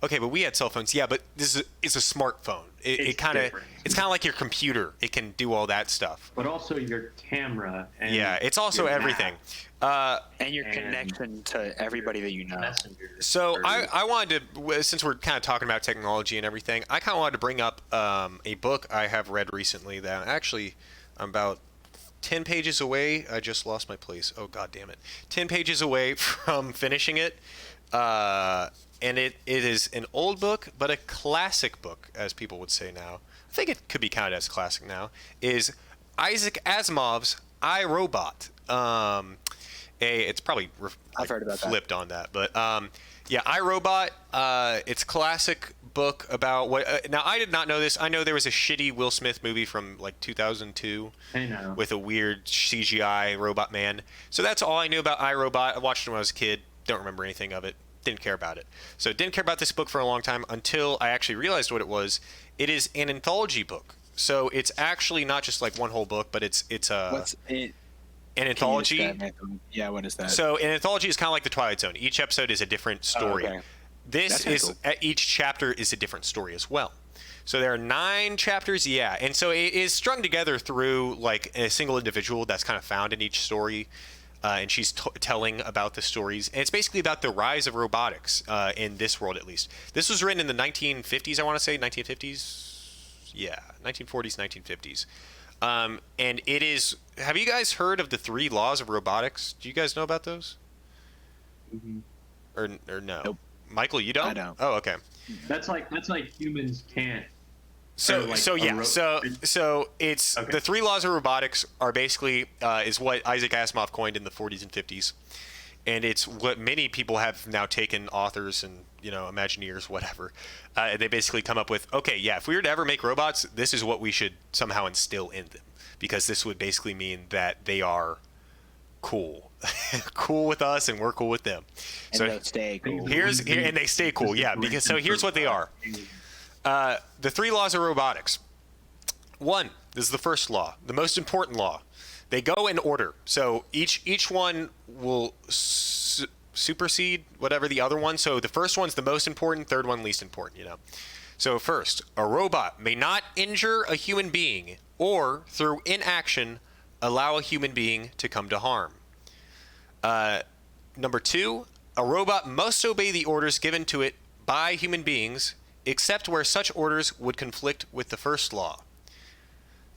okay, but we had cell phones. Yeah, but it's a smartphone. It's kind of like your computer. It can do all that stuff. But also your camera. And yeah, it's also everything. And your connection to everybody that you know. Messenger. So I wanted to, since we're kind of talking about technology and everything, I kind of wanted to bring up a book I have read recently that actually I'm about 10 pages away. I just lost my place. Oh, God damn it. 10 pages away from finishing it. And it is an old book, but a classic book, as people would say now. I think it could be counted as classic now, is Isaac Asimov's I, Robot. It's probably I've heard about flipped on that, but yeah, I, Robot. It's a classic book about what. Now, I did not know this. I know there was a shitty Will Smith movie from like 2002 I know. with a weird CGI robot man. So that's all I knew about I, Robot. I watched it when I was a kid. Don't remember anything of it. Didn't care about it. So didn't care about this book for a long time until I actually realized what it was. It is an anthology book. So it's actually not just like one whole book, but it's What's it? an anthology. Yeah, what is that? So an anthology is kind of like the Twilight Zone. Each episode is a different story. okay. This That's is cool. each chapter is a different story as well. So there are 9 chapters, yeah, and so it is strung together through like a single individual that's kind of found in each story. And she's telling about the stories. And it's basically about the rise of robotics in this world, at least. This was written in the 1950s, I want to say. 1950s? Yeah, 1940s, 1950s. And it is... Have you guys heard of the 3 laws of robotics? Do you guys know about those? Mhm. Or no? Nope. Michael, you don't? I don't. Oh, okay. That's like humans can't. So Or like so a yeah ro- so it's Okay. the 3 laws of robotics are basically is what Isaac Asimov coined in the 40s and 50s, and it's what many people have now taken, authors and Imagineers, whatever. They basically come up with, okay, yeah, if we were to ever make robots, this is what we should somehow instill in them, because this would basically mean that they are cool, cool with us, and we're cool with them. And So they'll stay cool. and they stay cool, yeah. Because so here's what they are. The 3 laws of robotics. 1, this is the first law, the most important law. They go in order. So each one will supersede whatever the other one. So the first one's the most important, third one least important, So first, a robot may not injure a human being or through inaction allow a human being to come to harm. Number 2, a robot must obey the orders given to it by human beings, except where such orders would conflict with the first law.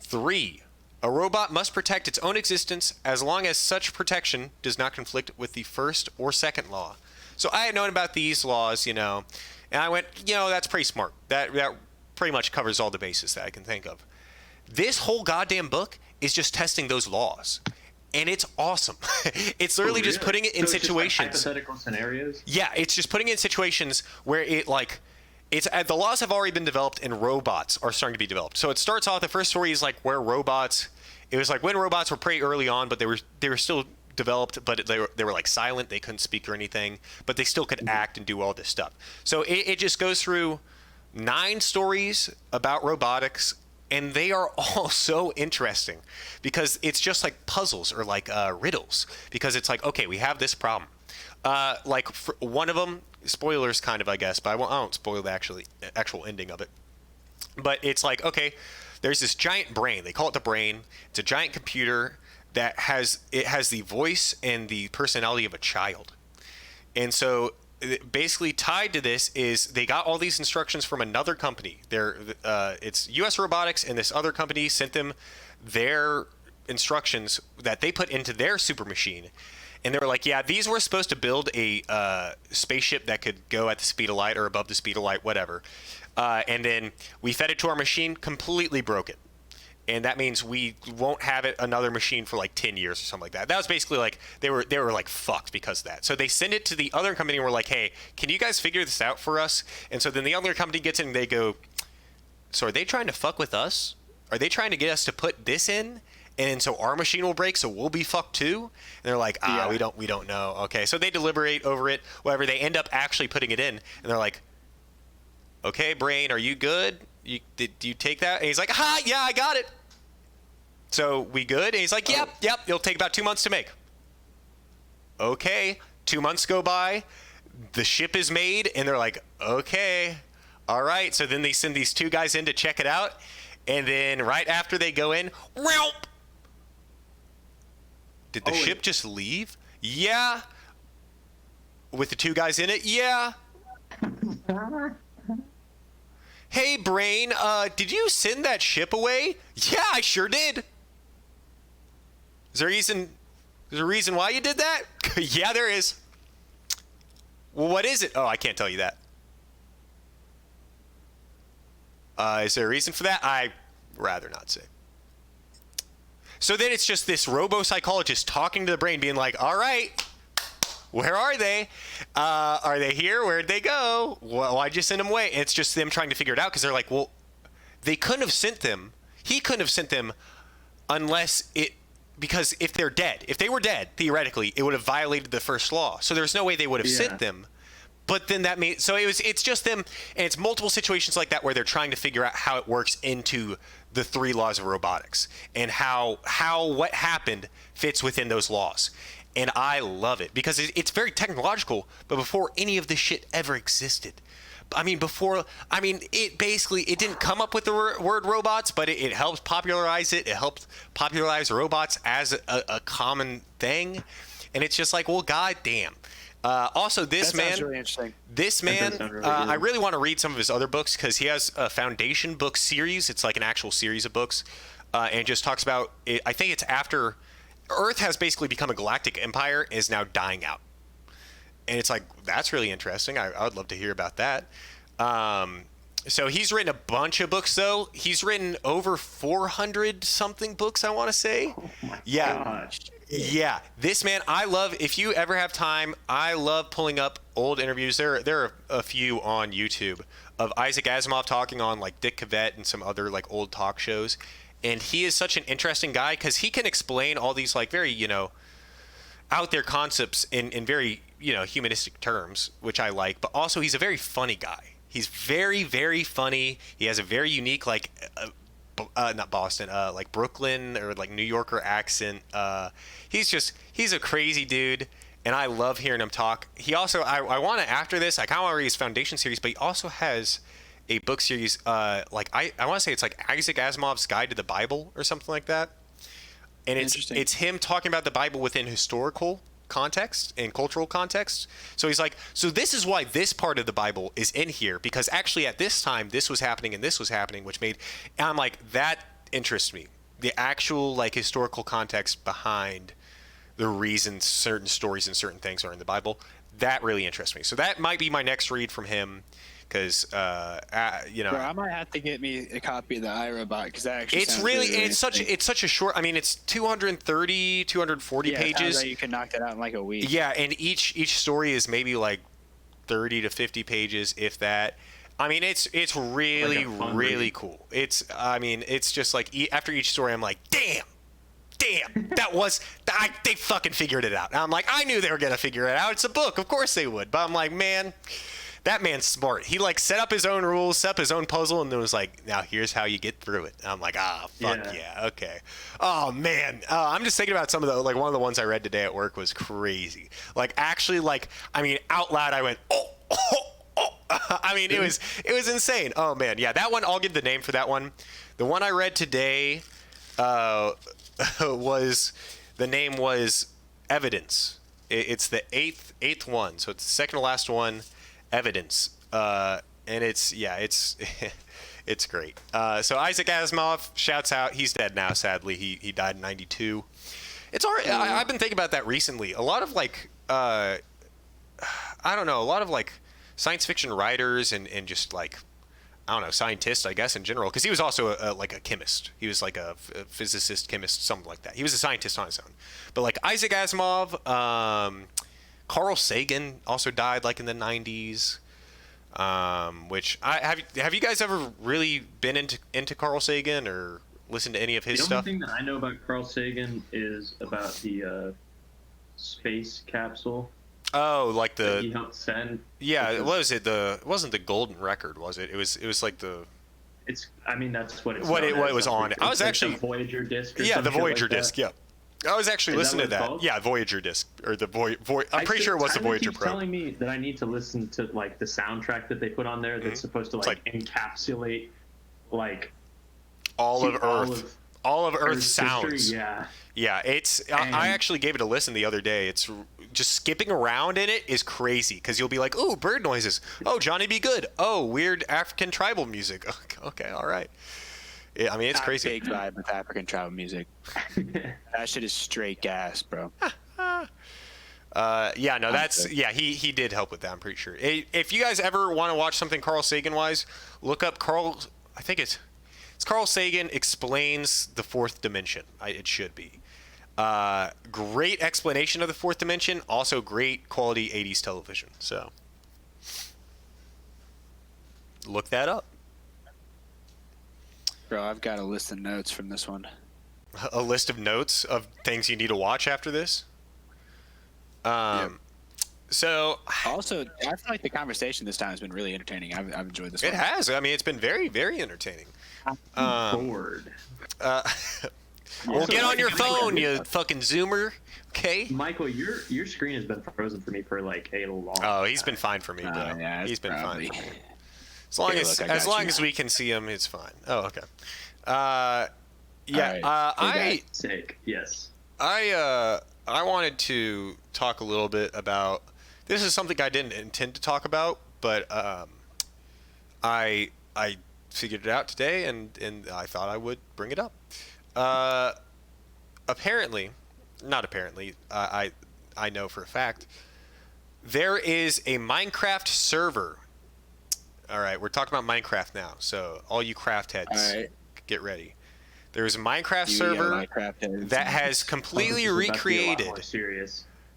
3, a robot must protect its own existence as long as such protection does not conflict with the first or second law. So I had known about these laws, and I went, that's pretty smart. That pretty much covers all the bases that I can think of. This whole goddamn book is just testing those laws. And it's awesome. It's literally just putting it in So it's just, situations. like, hypothetical scenarios. Yeah, it's just putting it in situations where the laws have already been developed and robots are starting to be developed. So it starts off, the first story is like where robots, it was like when robots were pretty early on, but they were still developed, but they were like silent, they couldn't speak or anything, but they still could act and do all this stuff. So it just goes through 9 stories about robotics, and they are all so interesting because it's just like puzzles or like riddles, because it's like, okay, we have this problem. Like for one of them, spoilers kind of, I guess, but I won't spoil the actual ending of it. But it's like, okay, there's this giant brain. They call it the brain. It's a giant computer that has the voice and the personality of a child. And so basically tied to this is they got all these instructions from another company. It's US Robotics, and this other company sent them their instructions that they put into their super machine. And they were like, yeah, these were supposed to build a spaceship that could go at the speed of light or above the speed of light, whatever. And then we fed it to our machine, completely broke it. And that means we won't have another machine for like 10 years or something like that. That was basically like they were like fucked because of that. So they send it to the other company and we're like, hey, can you guys figure this out for us? And so then the other company gets in and they go, so are they trying to fuck with us? Are they trying to get us to put this in? And so our machine will break, so we'll be fucked too? And they're like, Yeah. we don't know. Okay, so they deliberate over it, whatever. They end up actually putting it in, and they're like, okay, brain, are you good? Did you take that? And he's like, yeah, I got it. So we good? And he's like, yep, it'll take about 2 months to make. Okay, 2 months go by. the ship is made, and they're like, okay, all right. So then they send these 2 guys in to check it out, and then right after they go in, whelp. Did the ship just leave? Yeah. With the 2 guys in it? Yeah. Hey, Brain, did you send that ship away? Yeah, I sure did. Is there a reason why you did that? Yeah, there is. Well, what is it? Oh, I can't tell you that. Is there a reason for that? I'd rather not say. So then it's just this robo-psychologist talking to the brain, being like, all right, where are they? Are they here? Where'd they go? Why'd you send them away? And it's just them trying to figure it out, because they're like, well, they couldn't have sent them. He couldn't have sent them because if they're dead, if they were dead, theoretically, it would have violated the first law. So there's no way they would have sent them. But then that made, so it's just them, and it's multiple situations like that where they're trying to figure out how it works into the 3 laws of robotics, and how what happened fits within those laws. And I love it because it's very technological, but before any of this shit ever existed. It didn't come up with the word robots, but it helped popularize it. It helped popularize robots as a common thing. And it's just like, well, goddamn. Also, this man, really interesting. This man, I really want to read some of his other books, because he has a Foundation book series. It's like an actual series of books, and just talks about it. I think it's after Earth has basically become a galactic empire, and is now dying out. And it's like, that's really interesting. I would love to hear about that. So he's written a bunch of books, though. He's written over 400 something books, I want to say. Oh my yeah. gosh. Yeah, this man, I love, if you ever have time, I love pulling up old interviews. There are a few on YouTube of Isaac Asimov talking on like Dick Cavett and some other like old talk shows. And he is such an interesting guy, because he can explain all these like very, out there concepts in very, humanistic terms, which I like. But also he's a very funny guy. He's very, very funny. He has a very unique, like, not Boston, like Brooklyn or like New Yorker accent. He's a crazy dude, and I love hearing him talk. He also, I want to, after this, I kind of want to read his Foundation series, but he also has a book series, I want to say it's like Isaac Asimov's Guide to the Bible or something like that. And it's him talking about the Bible within historical context and cultural context. So he's like, so this is why this part of the Bible is in here, because actually at this time this was happening and this was happening, which made, and I'm like, that interests me. The actual like historical context behind the reasons certain stories and certain things are in the Bible, that really interests me. So that might be my next read from him, because Bro, I might have to get me a copy of the iRobot, because that actually it's such a short, it's 230 240 pages. Sounds like you can knock that out in like a week. Yeah, and each story is maybe like 30 to 50 pages, if that. It's really, like really cool. It's just like after each story I'm like, damn, they fucking figured it out. And I'm like, I knew they were gonna figure it out. It's a book, of course they would. But I'm like, man, that man's smart. He like set up his own rules, set up his own puzzle, and then was like, now here's how you get through it. And I'm like, fuck yeah, okay. Oh man, I'm just thinking about some of the, like, one of the ones I read today at work was crazy. Like, actually, like, out loud I went, oh. It was insane. Oh man, yeah, that one, I'll give the name for that one. The one I read today was Evidence. It's the eighth one, so it's the second to last one. Evidence, and it's it's great. So Isaac Asimov, shouts out. He's dead now, sadly. He died in 92. It's all right. I've been thinking about that recently. A lot of like a lot of like science fiction writers and just like, I don't know, scientists, I guess, in general, because he was also a chemist. He was like a physicist, chemist, something like that. He was a scientist on his own. But like Isaac Asimov, Carl Sagan also died like in the 90s. Which have you guys ever really been into Carl Sagan or listened to any of his stuff? The only thing that I know about Carl Sagan is about the space capsule. Oh, like that he helped send. Yeah, what was it? It wasn't the Golden Record, was it? It was like the. That's what it's. What it was on. I was actually the Voyager disc. The Voyager disc. Yeah. I was actually Is that listening to what it's that. called? Yeah, Voyager disc or the I'm pretty sure it was the Tyler Voyager keeps Pro. telling me that I need to listen to like the soundtrack that they put on there that's supposed to like encapsulate like All of Earth. All of Earth's sounds. history. Yeah. Yeah, it's. I actually gave it a listen the other day. It's just skipping around in it is crazy because you'll be like, "Oh, bird noises. Oh, Johnny Be Good. Oh, weird African tribal music. Okay, all right." Yeah, I mean, it's crazy. Big vibe with African tribal music. That shit is straight gas, bro. Yeah, no, that's He did help with that. I'm pretty sure. If you guys ever want to watch something Carl Sagan wise, look up Carl. I think it's Carl Sagan explains the fourth dimension. It should be. Great explanation of the fourth dimension. Also, great quality 80s television. So, look that up. Bro, I've got a list of notes from this one. A list of notes of things you need to watch after this. So Also, I feel like the conversation this time has been really entertaining. I've enjoyed this it one. has. I mean, it's been very, very entertaining. Bored. Well, get on your phone, you fucking Zoomer. Okay. Michael, your screen has been frozen for me for like a long. Oh, he's been fine for me, bro. Yeah, He's been probably... fine. As long Here, as look, I got you. as we can see him, it's fine. Oh, okay. Yeah. Alright, Sake. Yes. I wanted to talk a little bit about. This is something I didn't intend to talk about, but I figured it out today, and I thought I would bring it up. Apparently, not apparently, I know for a fact, there is a Minecraft server. All right, we're talking about Minecraft now, so all you craft heads, get ready. There's a Minecraft server that has completely recreated.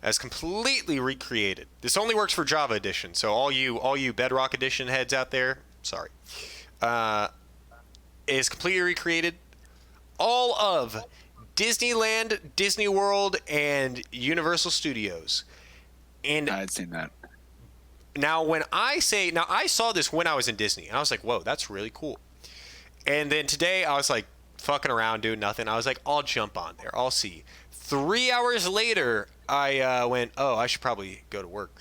Has completely recreated. This only works for Java Edition, so all you Bedrock Edition heads out there, sorry. Is completely recreated all of Disneyland, Disney World, and Universal Studios. And I'd seen that. now I saw this when I was in Disney, and I was like, whoa, that's really cool. And then today I was like fucking around doing nothing. I was like, I'll jump on there. I'll see. 3 hours later, I went, oh, I should probably go to work.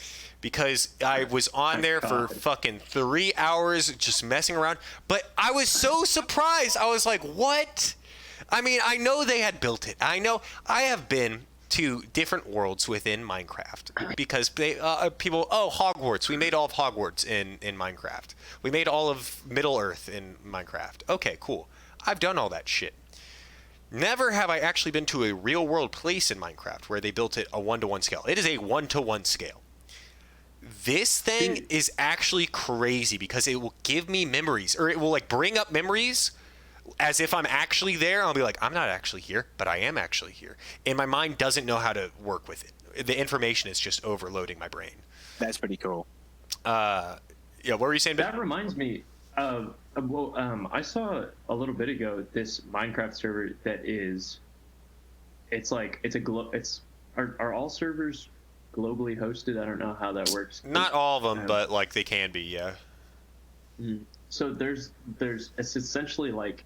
Because I was on there for fucking 3 hours just messing around. But I was so surprised. I was like, what? I mean, I know they had built it. I know I have been to different worlds within Minecraft because they people, Hogwarts. We made all of Hogwarts in Minecraft. We made all of Middle Earth in Minecraft. Okay, cool. I've done all that shit. Never have I actually been to a real world place in Minecraft where they built it a 1-to-1 scale. It is a 1-to-1 scale. This thing is actually crazy because it will give me memories, or it will like bring up memories as if I'm actually there. I'll be like, I'm not actually here, but I am actually here. And my mind doesn't know how to work with it. The information is just overloading my brain. That's pretty cool. Yeah, what were you saying? That reminds me of, I saw a little bit ago this Minecraft server that is, are all servers globally hosted? I don't know how that works. Not all of them, but like they can be, yeah. So it's essentially like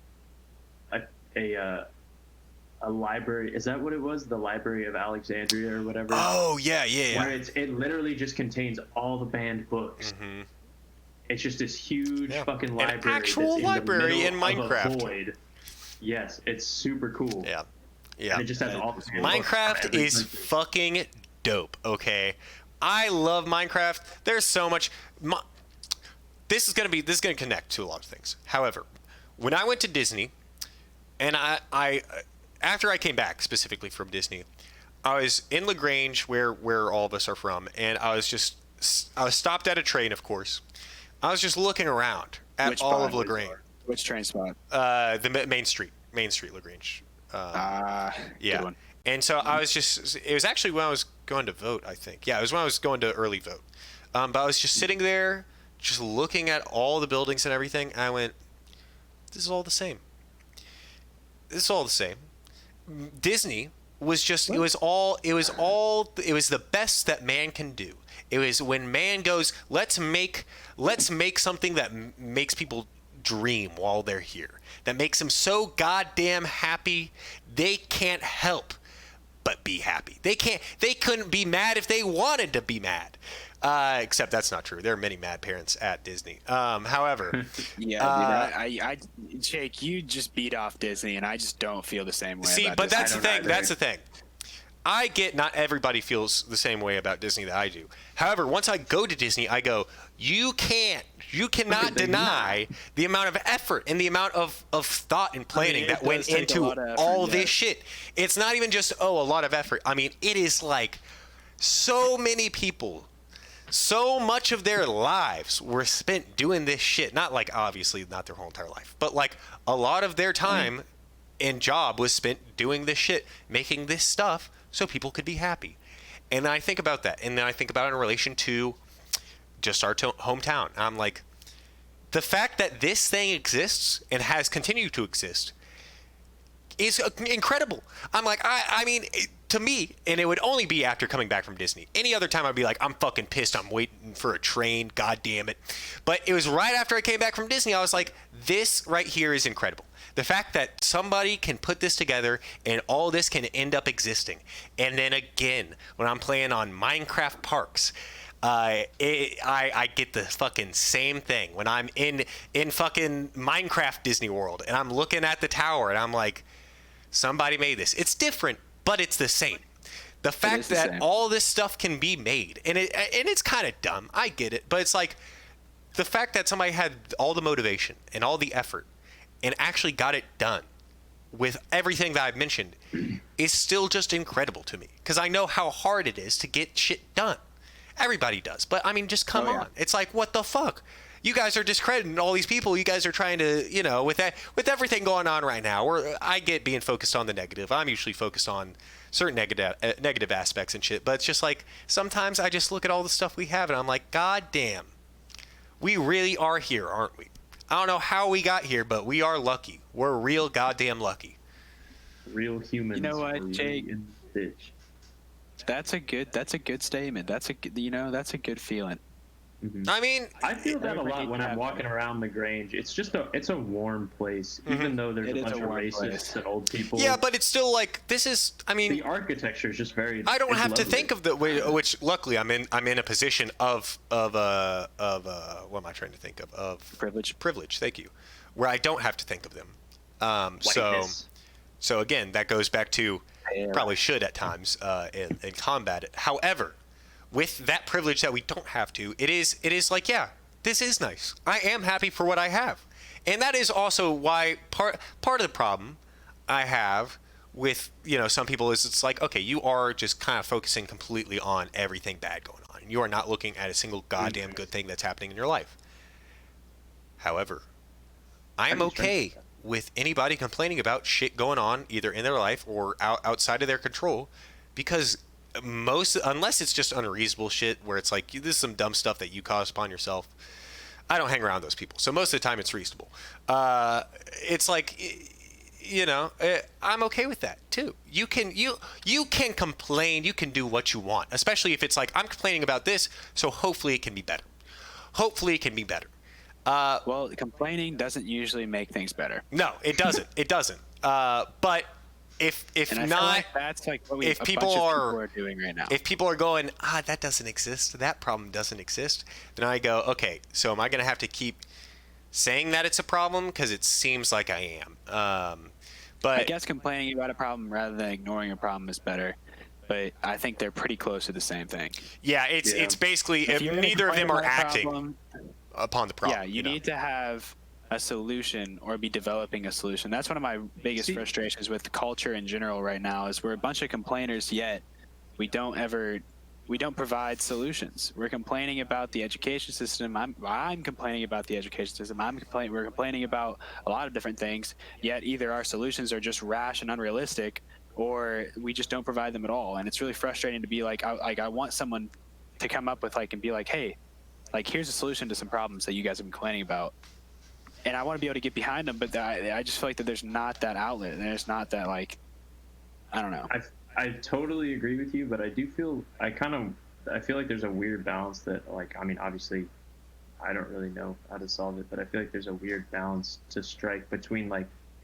a library. Is that what it was? The Library of Alexandria or whatever? Oh, yeah. Where it literally just contains all the banned books. Mm-hmm. It's just this huge fucking library. An actual library in Minecraft. Void. Yes, it's super cool. Yeah. And it just has all the Minecraft is fucking dope, okay? I love Minecraft. There's so much. This is gonna connect to a lot of things. However, when I went to Disney, and I after I came back specifically from Disney, I was in LaGrange, where all of us are from, and I was stopped at a train, of course. I was just looking around at all of LaGrange. Which train spot? The Main Street LaGrange. Yeah. Good one. And so I was it was actually when I was going to vote, I think. Yeah, it was when I was going to early vote. But I was just sitting there, just looking at all the buildings and everything, and I went, this is all the same. This is all the same. Disney was just, it was the best that man can do. It was when man goes, let's make something that makes people dream while they're here. That makes them so goddamn happy they can't help but be happy. They couldn't be mad if they wanted to be mad. Except that's not true. There are many mad parents at Disney. However, yeah, dude, Jake, you just beat off Disney, and I just don't feel the same way. See, about but Disney. that's the thing. That's the thing. I get not everybody feels the same way about Disney that I do. However, once I go to Disney, I go, you cannot deny the amount of effort and the amount of thought and planning that went into all this shit. It's not even just, a lot of effort. I mean, it is like so many people, so much of their lives were spent doing this shit. Not like, obviously, not their whole entire life, but like a lot of their time and job was spent doing this shit, making this stuff so people could be happy. And I think about that. And then I think about it in relation to just our hometown. I'm like, the fact that this thing exists and has continued to exist is incredible. I'm like, I mean, to me, and it would only be after coming back from Disney. Any other time I'd be like, I'm fucking pissed. I'm waiting for a train. God damn it. But it was right after I came back from Disney. I was like, this right here is incredible. The fact that somebody can put this together and all this can end up existing. And then again, when I'm playing on Minecraft Parks, I get the fucking same thing. When I'm in fucking Minecraft Disney World and I'm looking at the tower and I'm like, somebody made this. It's different, but it's the same. The fact that all this stuff can be made, and it's kind of dumb. I get it, but it's like the fact that somebody had all the motivation and all the effort and actually got it done with everything that I've mentioned is still just incredible to me. Because I know how hard it is to get shit done. Everybody does. But, I mean, just come on. It's like, what the fuck? You guys are discrediting all these people. You guys are trying to, with everything going on right now, I get being focused on the negative. I'm usually focused on certain negative aspects and shit. But it's just like, sometimes I just look at all the stuff we have and I'm like, God damn. We really are here, aren't we? I don't know how we got here, but we are lucky. We're real goddamn lucky. Real humans. You know what, Jake? That's a good statement. That's a good feeling. Mm-hmm. I mean, I feel that a lot when I'm walking around the Grange. It's a warm place, even though there's a bunch of racists and old people. Yeah, but it's still like, this is, I mean, the architecture is just very. I don't have to lovely. think of which luckily I'm in a position of what am I trying to think of privilege. Thank you, where I don't have to think of them. So again, that goes back to probably should at times and combat it. However, with that privilege that we don't have to, it is like, yeah, this is nice. I am happy for what I have. And that is also why part of the problem I have with, some people is it's like, okay, you are just kind of focusing completely on everything bad going on. You are not looking at a single goddamn good thing that's happening in your life. However, I am okay with anybody complaining about shit going on either in their life or outside of their control, because unless it's just unreasonable shit where it's like, this is some dumb stuff that you caused upon yourself, I don't hang around those people. So most of the time it's reasonable. It's like, I'm okay with that too. You can complain, you can do what you want, especially if it's like, I'm complaining about this, so hopefully it can be better. Well, complaining doesn't usually make things better. No, it doesn't. It doesn't. But if and not, like that's like what if a people bunch of are people are doing right now. If people are going, that doesn't exist, that problem doesn't exist, then I go, okay, so am I going to have to keep saying that it's a problem because it seems like I am? But I guess complaining about a problem rather than ignoring a problem is better. But I think they're pretty close to the same thing. Yeah, it's basically if neither of them are acting upon the problem. Yeah, you need to have a solution or be developing a solution. That's one of my biggest frustrations with culture in general right now is we're a bunch of complainers, yet we don't provide solutions. We're complaining about the education system. I'm complaining about the education system. We're complaining about a lot of different things, yet either our solutions are just rash and unrealistic or we just don't provide them at all. And it's really frustrating to be like, I want someone to come up with and be like, hey, here's a solution to some problems that you guys have been complaining about. And I want to be able to get behind them, but I just feel like that there's not that outlet. There's not that, I don't know. I totally agree with you, but I do feel I feel like there's a weird balance that obviously I don't really know how to solve it, but I feel like there's a weird balance to strike between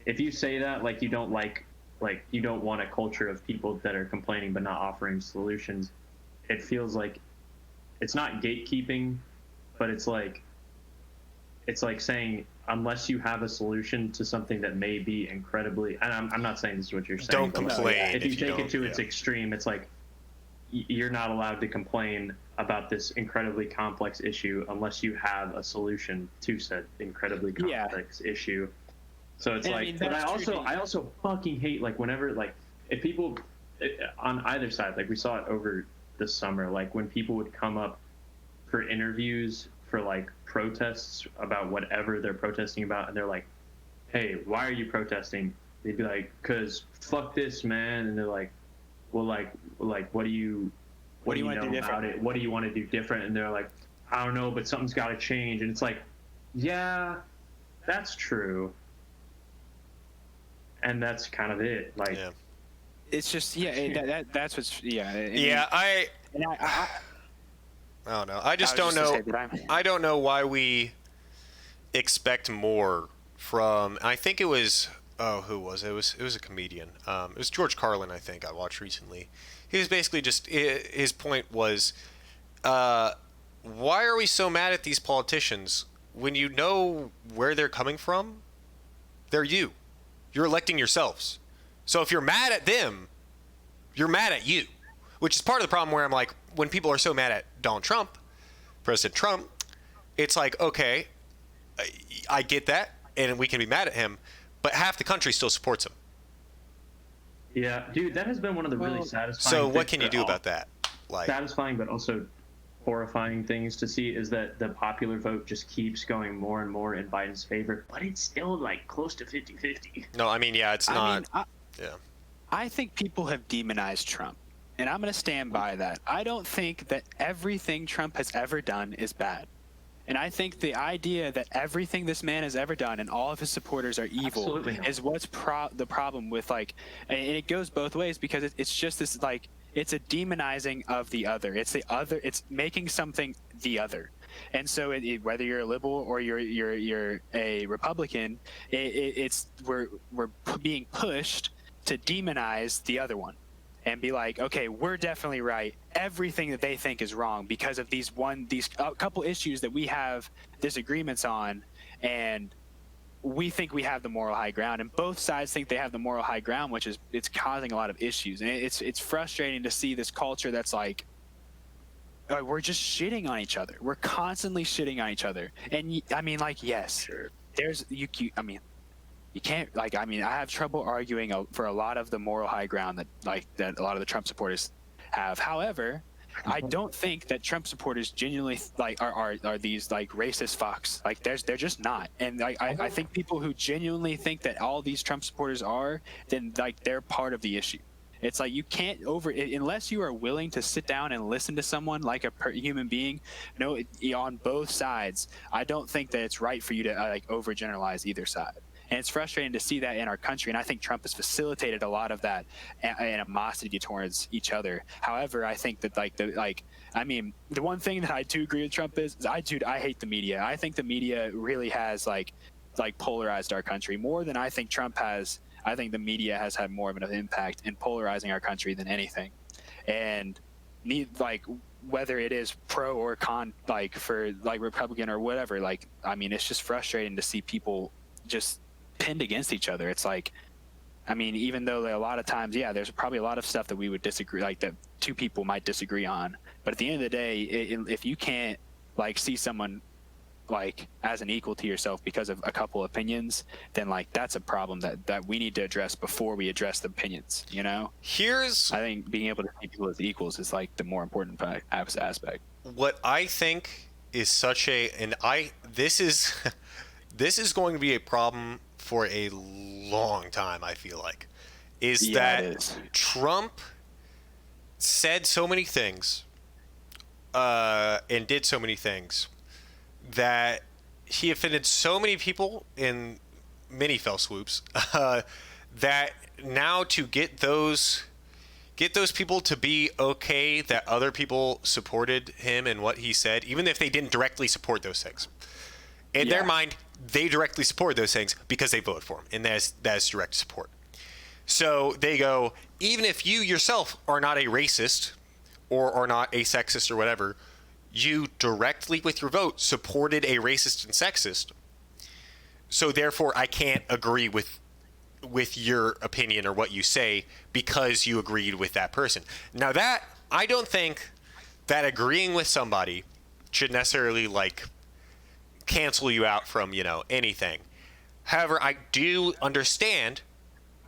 if you say that you don't like like you don't want a culture of people that are complaining but not offering solutions. It feels like it's not gatekeeping, but it's like saying unless you have a solution to something that may be incredibly, and I'm not saying this is what you're saying. Don't but like, complain if you take don't- it to its extreme, it's like you're not allowed to complain about this incredibly complex issue unless you have a solution to said incredibly complex issue. So it's And I like, mean, but that's true. I also fucking hate like whenever like if people on either side, like we saw it over the summer, like when people would come up for interviews for like protests about whatever they're protesting about, and they're like, "Hey, why are you protesting?" They'd be like, "Cause fuck this, man," and they're like, "Well, like what do you wanna know do about different? it? What do you want to do different?" And they're like, "I don't know, but something's got to change." And it's like, yeah, that's true. And that's kind of it. Like, Yeah. It's just that's what's Yeah, I don't know. I just don't know. I don't know why we expect more from. I think it was. Oh, who was it? It was a comedian. It was George Carlin. I think I watched recently. He was basically just. His point was, why are we so mad at these politicians when you know where they're coming from? They're you. You're electing yourselves. So if you're mad at them, you're mad at you, which is part of the problem where I'm like, when people are so mad at Donald Trump, President Trump, it's like, okay, I get that, and we can be mad at him, but half the country still supports him. yeah, dude, that has been one of the really satisfying. So what things can you that do about that? Like, satisfying, but also horrifying things to see is that the popular vote just keeps going more and more in Biden's favor, but it's still like close to 50-50. no, I mean, yeah, it's not. Yeah. I think people have demonized Trump, and I'm going to stand by that. I don't think that everything Trump has ever done is bad. And I think the idea that everything this man has ever done and all of his supporters are evil Absolutely not. is what's the problem with, like, and it goes both ways, because it's just this, like, it's a demonizing of the other. It's the other. It's making something the other. And so whether you're a liberal or you're a Republican, we're being pushed to demonize the other one and be like, okay, we're definitely right. Everything that they think is wrong because of these couple issues that we have disagreements on, and we think we have the moral high ground, and both sides think they have the moral high ground, which is it's causing a lot of issues. And it's frustrating to see this culture that's like, we're just shitting on each other. We're constantly shitting on each other. And I mean, like, yes, there's I mean, you can't, like, I mean, I have trouble arguing for a lot of the moral high ground that a lot of the Trump supporters have. However, I don't think that Trump supporters genuinely like are these like racist fucks. Like, they're just not. And I think people who genuinely think that all these Trump supporters are, then like they're part of the issue. It's like you can't unless you are willing to sit down and listen to someone like a human being. On both sides, I don't think that it's right for you to like overgeneralize either side. And it's frustrating to see that in our country. And I think Trump has facilitated a lot of that animosity towards each other. However, I think that I mean, the one thing that I do agree with Trump is I hate the media. I think the media really has like polarized our country more than I think Trump has. I think the media has had more of an impact in polarizing our country than anything. And whether it is pro or con, like for like Republican or whatever, like, I mean, it's just frustrating to see people just pinned against each other. It's like, I mean, even though a lot of times, yeah, there's probably a lot of stuff that we would disagree, like that two people might disagree on. But at the end of the day, if you can't like see someone like as an equal to yourself because of a couple opinions, then like that's a problem that we need to address before we address the opinions. I think being able to see people as equals is like the more important aspect. What I think is this is going to be a problem for a long time, I feel like, that Trump said so many things and did so many things that he offended so many people in many fell swoops that now to get those people to be okay that other people supported him and what he said, even if they didn't directly support those things. In their mind, they directly support those things because they voted for him, and that's direct support. So they go, even if you yourself are not a racist or are not a sexist or whatever, you directly with your vote supported a racist and sexist. So therefore, I can't agree with your opinion or what you say because you agreed with that person. Now that I don't think that agreeing with somebody should necessarily like cancel you out from, anything. However, I do understand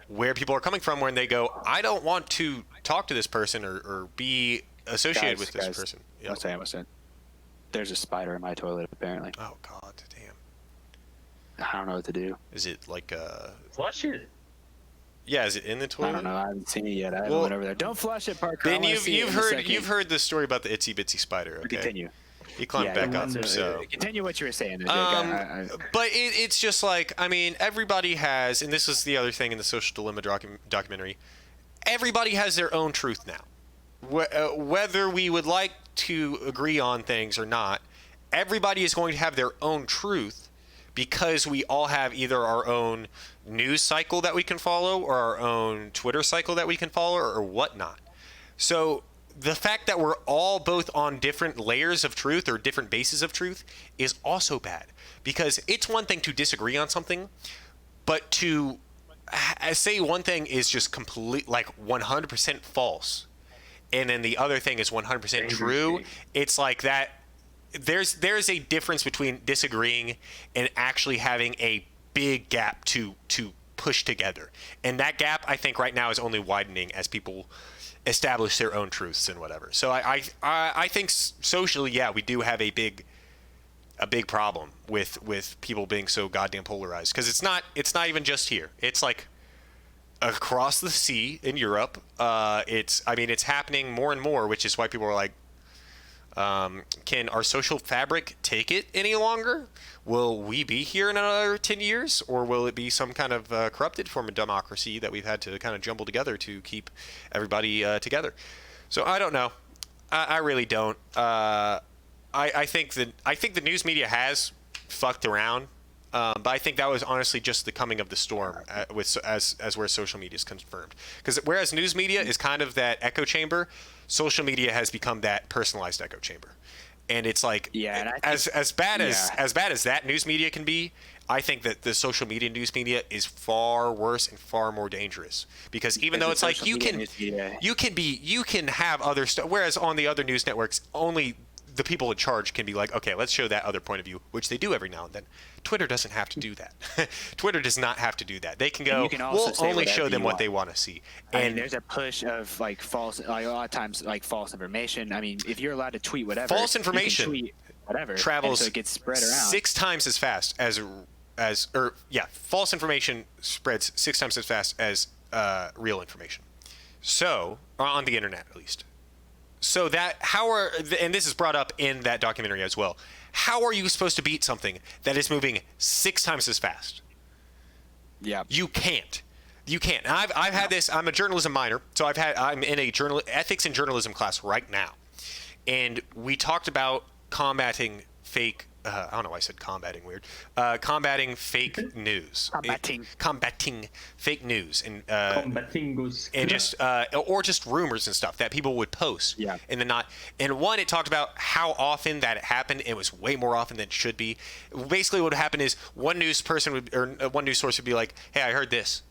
where people are coming from when they go, I don't want to talk to this person or be associated with this person. One second. There's a spider in my toilet, apparently. Oh, God, damn. I don't know what to do. Is it like Flush it. Yeah, is it in the toilet? I don't know. I haven't seen it yet. I haven't went over there. Don't flush it, Parker. Then you've heard the story about the itsy bitsy spider. Okay. Continue. He climbed back up. So continue what you were saying. but it's just like, I mean, everybody has, and this is the other thing in the Social Dilemma documentary. Everybody has their own truth now. Whether we would like to agree on things or not, everybody is going to have their own truth because we all have either our own news cycle that we can follow or our own Twitter cycle that we can follow or whatnot. So the fact that we're all both on different layers of truth or different bases of truth is also bad, because it's one thing to disagree on something, but to say one thing is just complete, like 100% false, and then the other thing is 100% true. It's like that. There's a difference between disagreeing and actually having a big gap to push together, and that gap I think right now is only widening as people establish their own truths and whatever. So I think socially, yeah, we do have a big problem with people being so goddamn polarized, because it's not even just here. It's like across the sea in Europe. It's happening more and more, which is why people are like, can our social fabric take it any longer? Will we be here in another 10 years, or will it be some kind of corrupted form of democracy that we've had to kind of jumble together to keep everybody together? So I don't know. I really don't. I think the news media has fucked around, but I think that was honestly just the coming of the storm as where social media is confirmed. Because whereas news media is kind of that echo chamber, social media has become that personalized echo chamber. And it's like, as bad as that news media can be, I think that the social media news media is far worse and far more dangerous, because even though it's like you can have other stuff, whereas on the other news networks only the people in charge can be like, okay, let's show that other point of view, which they do every now and then. Twitter doesn't have to do that. Twitter does not have to do that. They can go, we'll only show them what they want to see. And there's a push of like false, like a lot of times like false information. I mean, if you're allowed to tweet whatever, false information tweet whatever travels, so it gets spread around 6 times as fast false information spreads 6 times as fast as real information. So, on the internet at least. So and this is brought up in that documentary as well. How are you supposed to beat something that is moving 6 times as fast? Yeah. You can't. And I've had this. I'm a journalism minor, so I'm in a ethics and journalism class right now, and we talked about combating fake. I don't know why I said combating weird. Combating fake news. Combating fake news and just or just rumors and stuff that people would post. Yeah. And then not. And one, it talked about how often that it happened. It was way more often than it should be. Basically, what would happen is one news source would be like, "Hey, I heard this,"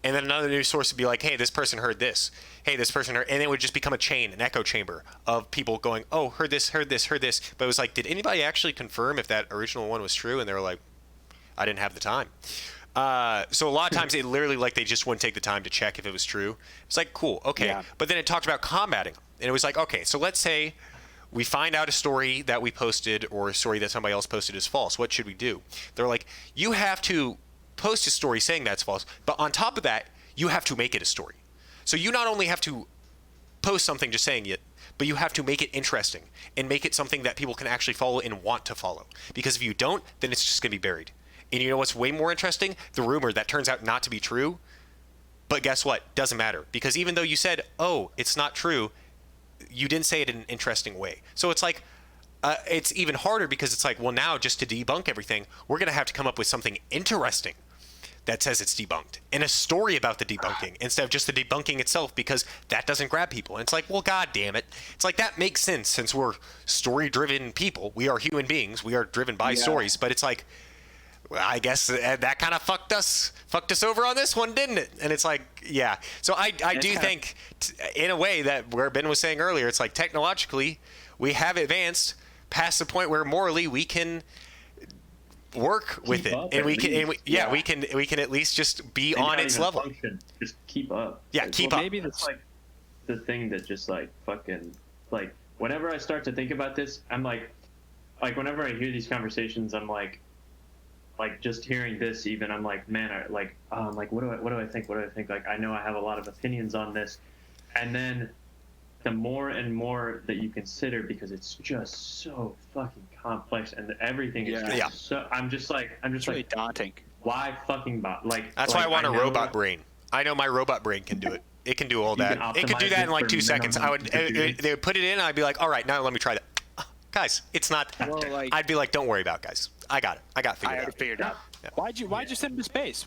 and then another news source would be like, "Hey, this person heard this. Hey, this person heard," and it would just become a chain, an echo chamber of people going, "Oh, heard this." But it was like, did anybody actually confirm if that original one was true? And they were like, "I didn't have the time." So a lot of times, it literally like they just wouldn't take the time to check if it was true. It's like, cool, okay. Yeah. But then it talked about combating them, and it was like, okay, so let's say we find out a story that we posted or a story that somebody else posted is false. What should we do? They're like, you have to post a story saying that's false, but on top of that, you have to make it a story. So you not only have to post something just saying it, but you have to make it interesting and make it something that people can actually follow and want to follow. Because if you don't, then it's just going to be buried. And you know what's way more interesting? The rumor that turns out not to be true. But guess what? Doesn't matter. Because even though you said, oh, it's not true, you didn't say it in an interesting way. So it's like, it's even harder, because it's like, well, now just to debunk everything, we're going to have to come up with something interesting that says it's debunked and a story about the debunking instead of just the debunking itself, because that doesn't grab people. And it's like, well, God damn it. It's like, that makes sense since we're story driven people. We are human beings. We are driven by stories, but it's like, well, I guess that kind of fucked us over on this one, didn't it? And it's like, yeah. So I do think in a way that where Ben was saying earlier, it's like technologically we have advanced past the point where morally we can work with it, and we can, we can at least just be on its level. Just keep up. Yeah, keep up. Maybe that's like the thing that just like fucking like whenever I start to think about this, I'm like whenever I hear these conversations, I'm like just hearing this even, I'm like, man, what do I think? Like, I know I have a lot of opinions on this, and then the more and more that you consider, because it's just so fucking complex and everything is just so, I'm just really like daunting. Why fucking bot? Like, that's why I want a robot brain. I know my robot brain can do it. It can do all that. It could do that in like 2 seconds. They would put it in, and I'd be like, all right, now let me try that. Guys, it's not. Well, like, I'd be like, don't worry about it, guys. I got it. I got I already figured out. Yeah. Why'd you send him to space?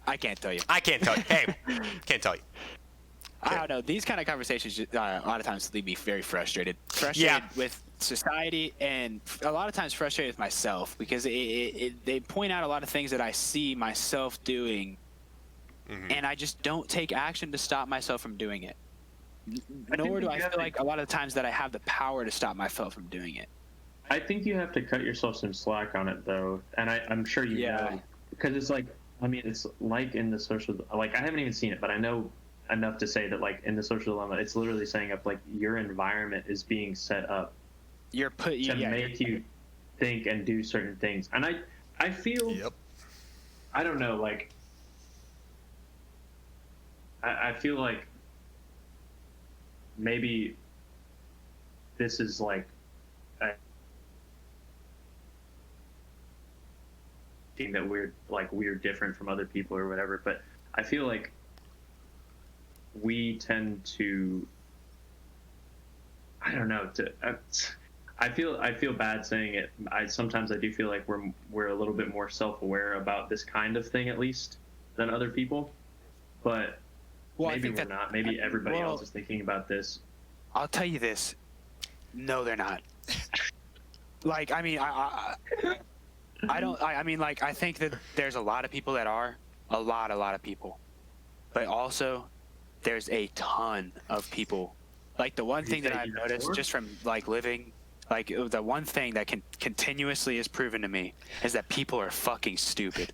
I can't tell you. I can't tell you. Hey, can't tell you. I don't know. These kind of conversations a lot of times leave me very frustrated. With society, and a lot of times frustrated with myself, because they point out a lot of things that I see myself doing, and I just don't take action to stop myself from doing it. Nor do I feel like a lot of the times that I have the power to stop myself from doing it. I think you have to cut yourself some slack on it, though, and I'm sure you know, because it's like, I mean, it's like in the social, like, I haven't even seen it, but I know enough to say that, like, in the social dilemma, it's literally saying up, like, your environment is being set up to make you think and do certain things. And I feel, I don't know, like, I feel like maybe this is like thing that we're different from other people or whatever, but I feel like we tend to, I don't know, I feel bad saying it. Sometimes I do feel like we're a little bit more self-aware about this kind of thing, at least, than other people, but maybe we're not. Maybe everybody else is thinking about this. I'll tell you this. No, they're not. Like, I mean, I mean, like, I think that there's a lot of people that are, a lot of people, but also there's a ton of people. Like, the one thing that I've noticed just from like living, like, the one thing that continuously is proven to me is that people are fucking stupid.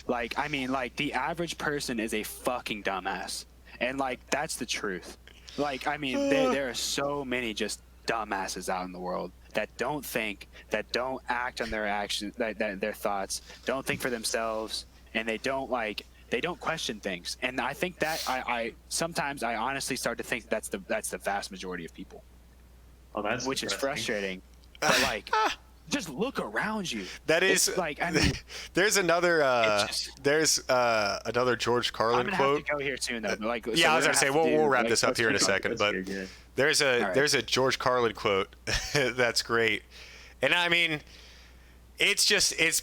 Like, I mean, like, the average person is a fucking dumbass, and like, that's the truth. Like, I mean, there are so many just dumbasses out in the world that don't think, that don't act on their actions, that their thoughts, don't think for themselves, and they don't question things. And I think that I sometimes I honestly start to think that's the vast majority of people. Oh, that's which is frustrating. But like, just look around you. That is, it's like, I mean, there's another another George Carlin quote. I'm gonna have to go here soon, though. But like, yeah, so I was gonna say we'll wrap this up here in a second, but there's a George Carlin quote that's great, and I mean, it's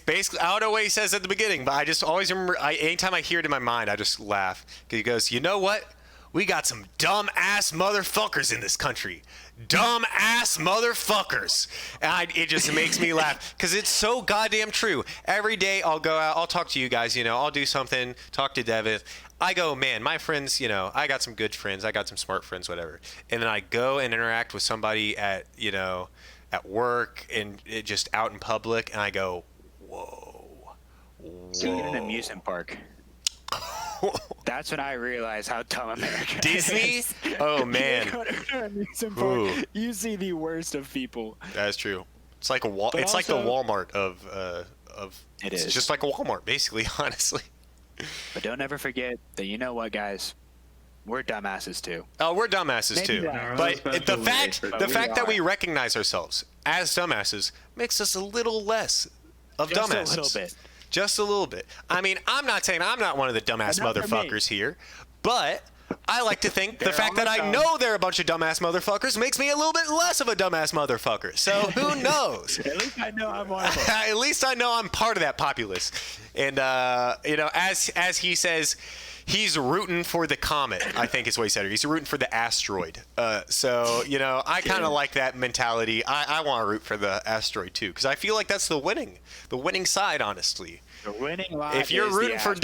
basically, I don't know what he says at the beginning, but I just always remember. Anytime I hear it in my mind, I just laugh. He goes, "You know what? We got some dumb ass motherfuckers in this country. Dumb ass motherfuckers." And it just makes me laugh because it's so goddamn true. Every day I'll go out, I'll talk to you guys, I'll do something, talk to Devin. I go, man, my friends, I got some good friends, I got some smart friends, whatever. And then I go and interact with somebody at work and just out in public, and I go, whoa. See you in an amusement park. That's when I realize how dumb America Disney? is. Oh, man. You go to an amusement park, you see the worst of people. That's true. It's like it's like the Walmart of it it's is just like a Walmart, basically, honestly. But don't ever forget that, you know what, guys? We're dumbasses too. Oh, we're dumbasses too. But the fact that we recognize ourselves as dumbasses makes us a little less of dumbasses. Just a little bit. Just a little bit. I mean, I'm not saying I'm not one of the dumbass motherfuckers here, but I like to think the They're fact on that the I phone. know they're a bunch of dumbass motherfuckers makes me a little bit less of a dumbass motherfucker. So who knows? At least I know I'm one of them. At least I know I'm part of that populace. And you know, as he says, he's rooting for the comet. I think is what he said. He's rooting for the asteroid. So you know, I kind of like that mentality. I want to root for the asteroid too, because I feel like that's the winning side. Honestly, The winning line. if you're is the rooting for asteroid.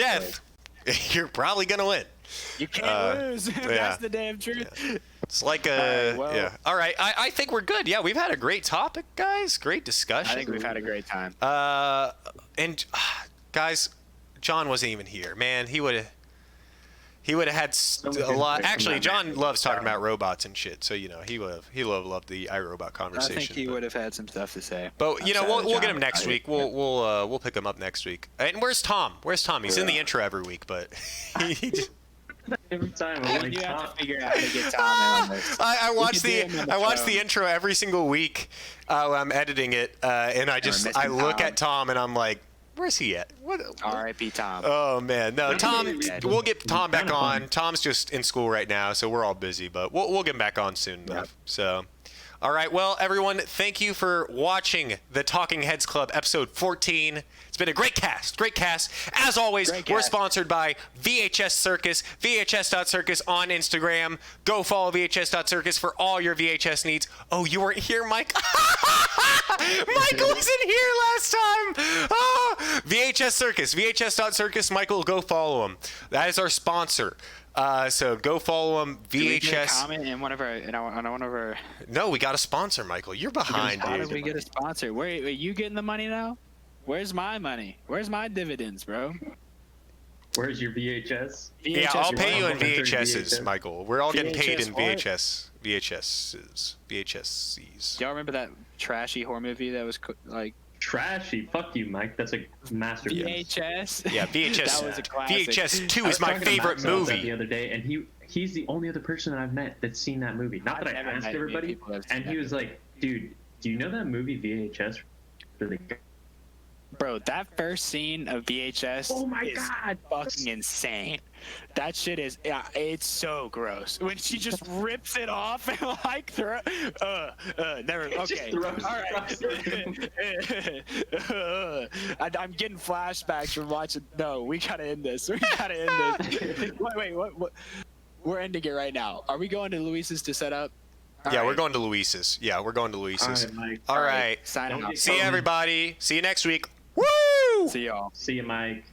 death, you're probably gonna win. You can't lose. yeah. That's the damn truth. It's like right, well- yeah. All right, I think we're good. Yeah, we've had a great topic, guys. Great discussion. I think we've had a great time. And guys, John wasn't even here. Man, he would have had a lot. Actually, John loves talking about robots and shit. So you know, he would have loved the iRobot I conversation. think he would have had some stuff to say. But you know, outside of we'll get John. him next week. We'll pick him up next week. And where's Tom? Where's Tom? He's in the intro every week, but he just, Every time I'm like, You have Tom, to figure out how to get Tom in on this. I watch could do him on the I watch show. the intro every single week. I'm editing it, and I missing look Tom. at Tom and I'm like, where's he at? What? R.I.P. Tom. Oh man, no, Tom. dead. We'll get Tom back Kinda on. fun. Tom's just in school right now, so we're all busy, but we'll get him back on soon enough. So, all right, well, everyone, thank you for watching the Talking Heads Club episode 14. It's been a great cast, As always, Great we're cast. sponsored by VHS Circus, VHS.Circus on Instagram. Go follow VHS.Circus for all your VHS needs. Oh, you weren't here, Mike? Michael wasn't here last time. Oh, VHS Circus, VHS.Circus. Michael, go follow him. That is our sponsor. So go follow him. Did we get a VHS. comment in one of our on one of our. No, we got a sponsor, Michael. You're behind, How dude. did we get a sponsor? Wait, you getting the money now? Where's my money? Where's my dividends, bro? where's your VHS? Yeah, I'll pay you in Welcome to VHSs, VHS. Michael. We're all getting paid in VHS what? VHSs. Do y'all remember that trashy horror movie that was like Trashy. Fuck you, Mike. That's a masterpiece. VHS? Yeah, VHS. That was a classic. VHS 2 I is was my talking to favorite Max about that the movie. other day, and he's the only other person that I've met that's seen that movie. Not I've that I never asked met many everybody, people that have seen and that he was like, "Dude, do you know that movie VHS?" For the Bro, that first scene of VHS Oh my is God. fucking insane. That shit is, yeah, it's so gross. When she just rips it off and like throw, never, just okay. throws- All right. I'm getting flashbacks from watching, no, we gotta end this. We gotta end this. wait, what? We're ending it right now. Are we going to Luis's to set up? All Yeah, right. we're going to Luis's. Yeah, we're going to Luis's. All right, Mike. All right. Signing Don't off. get See you, caught. everybody. See you next week. Woo! See y'all. See you, Mike.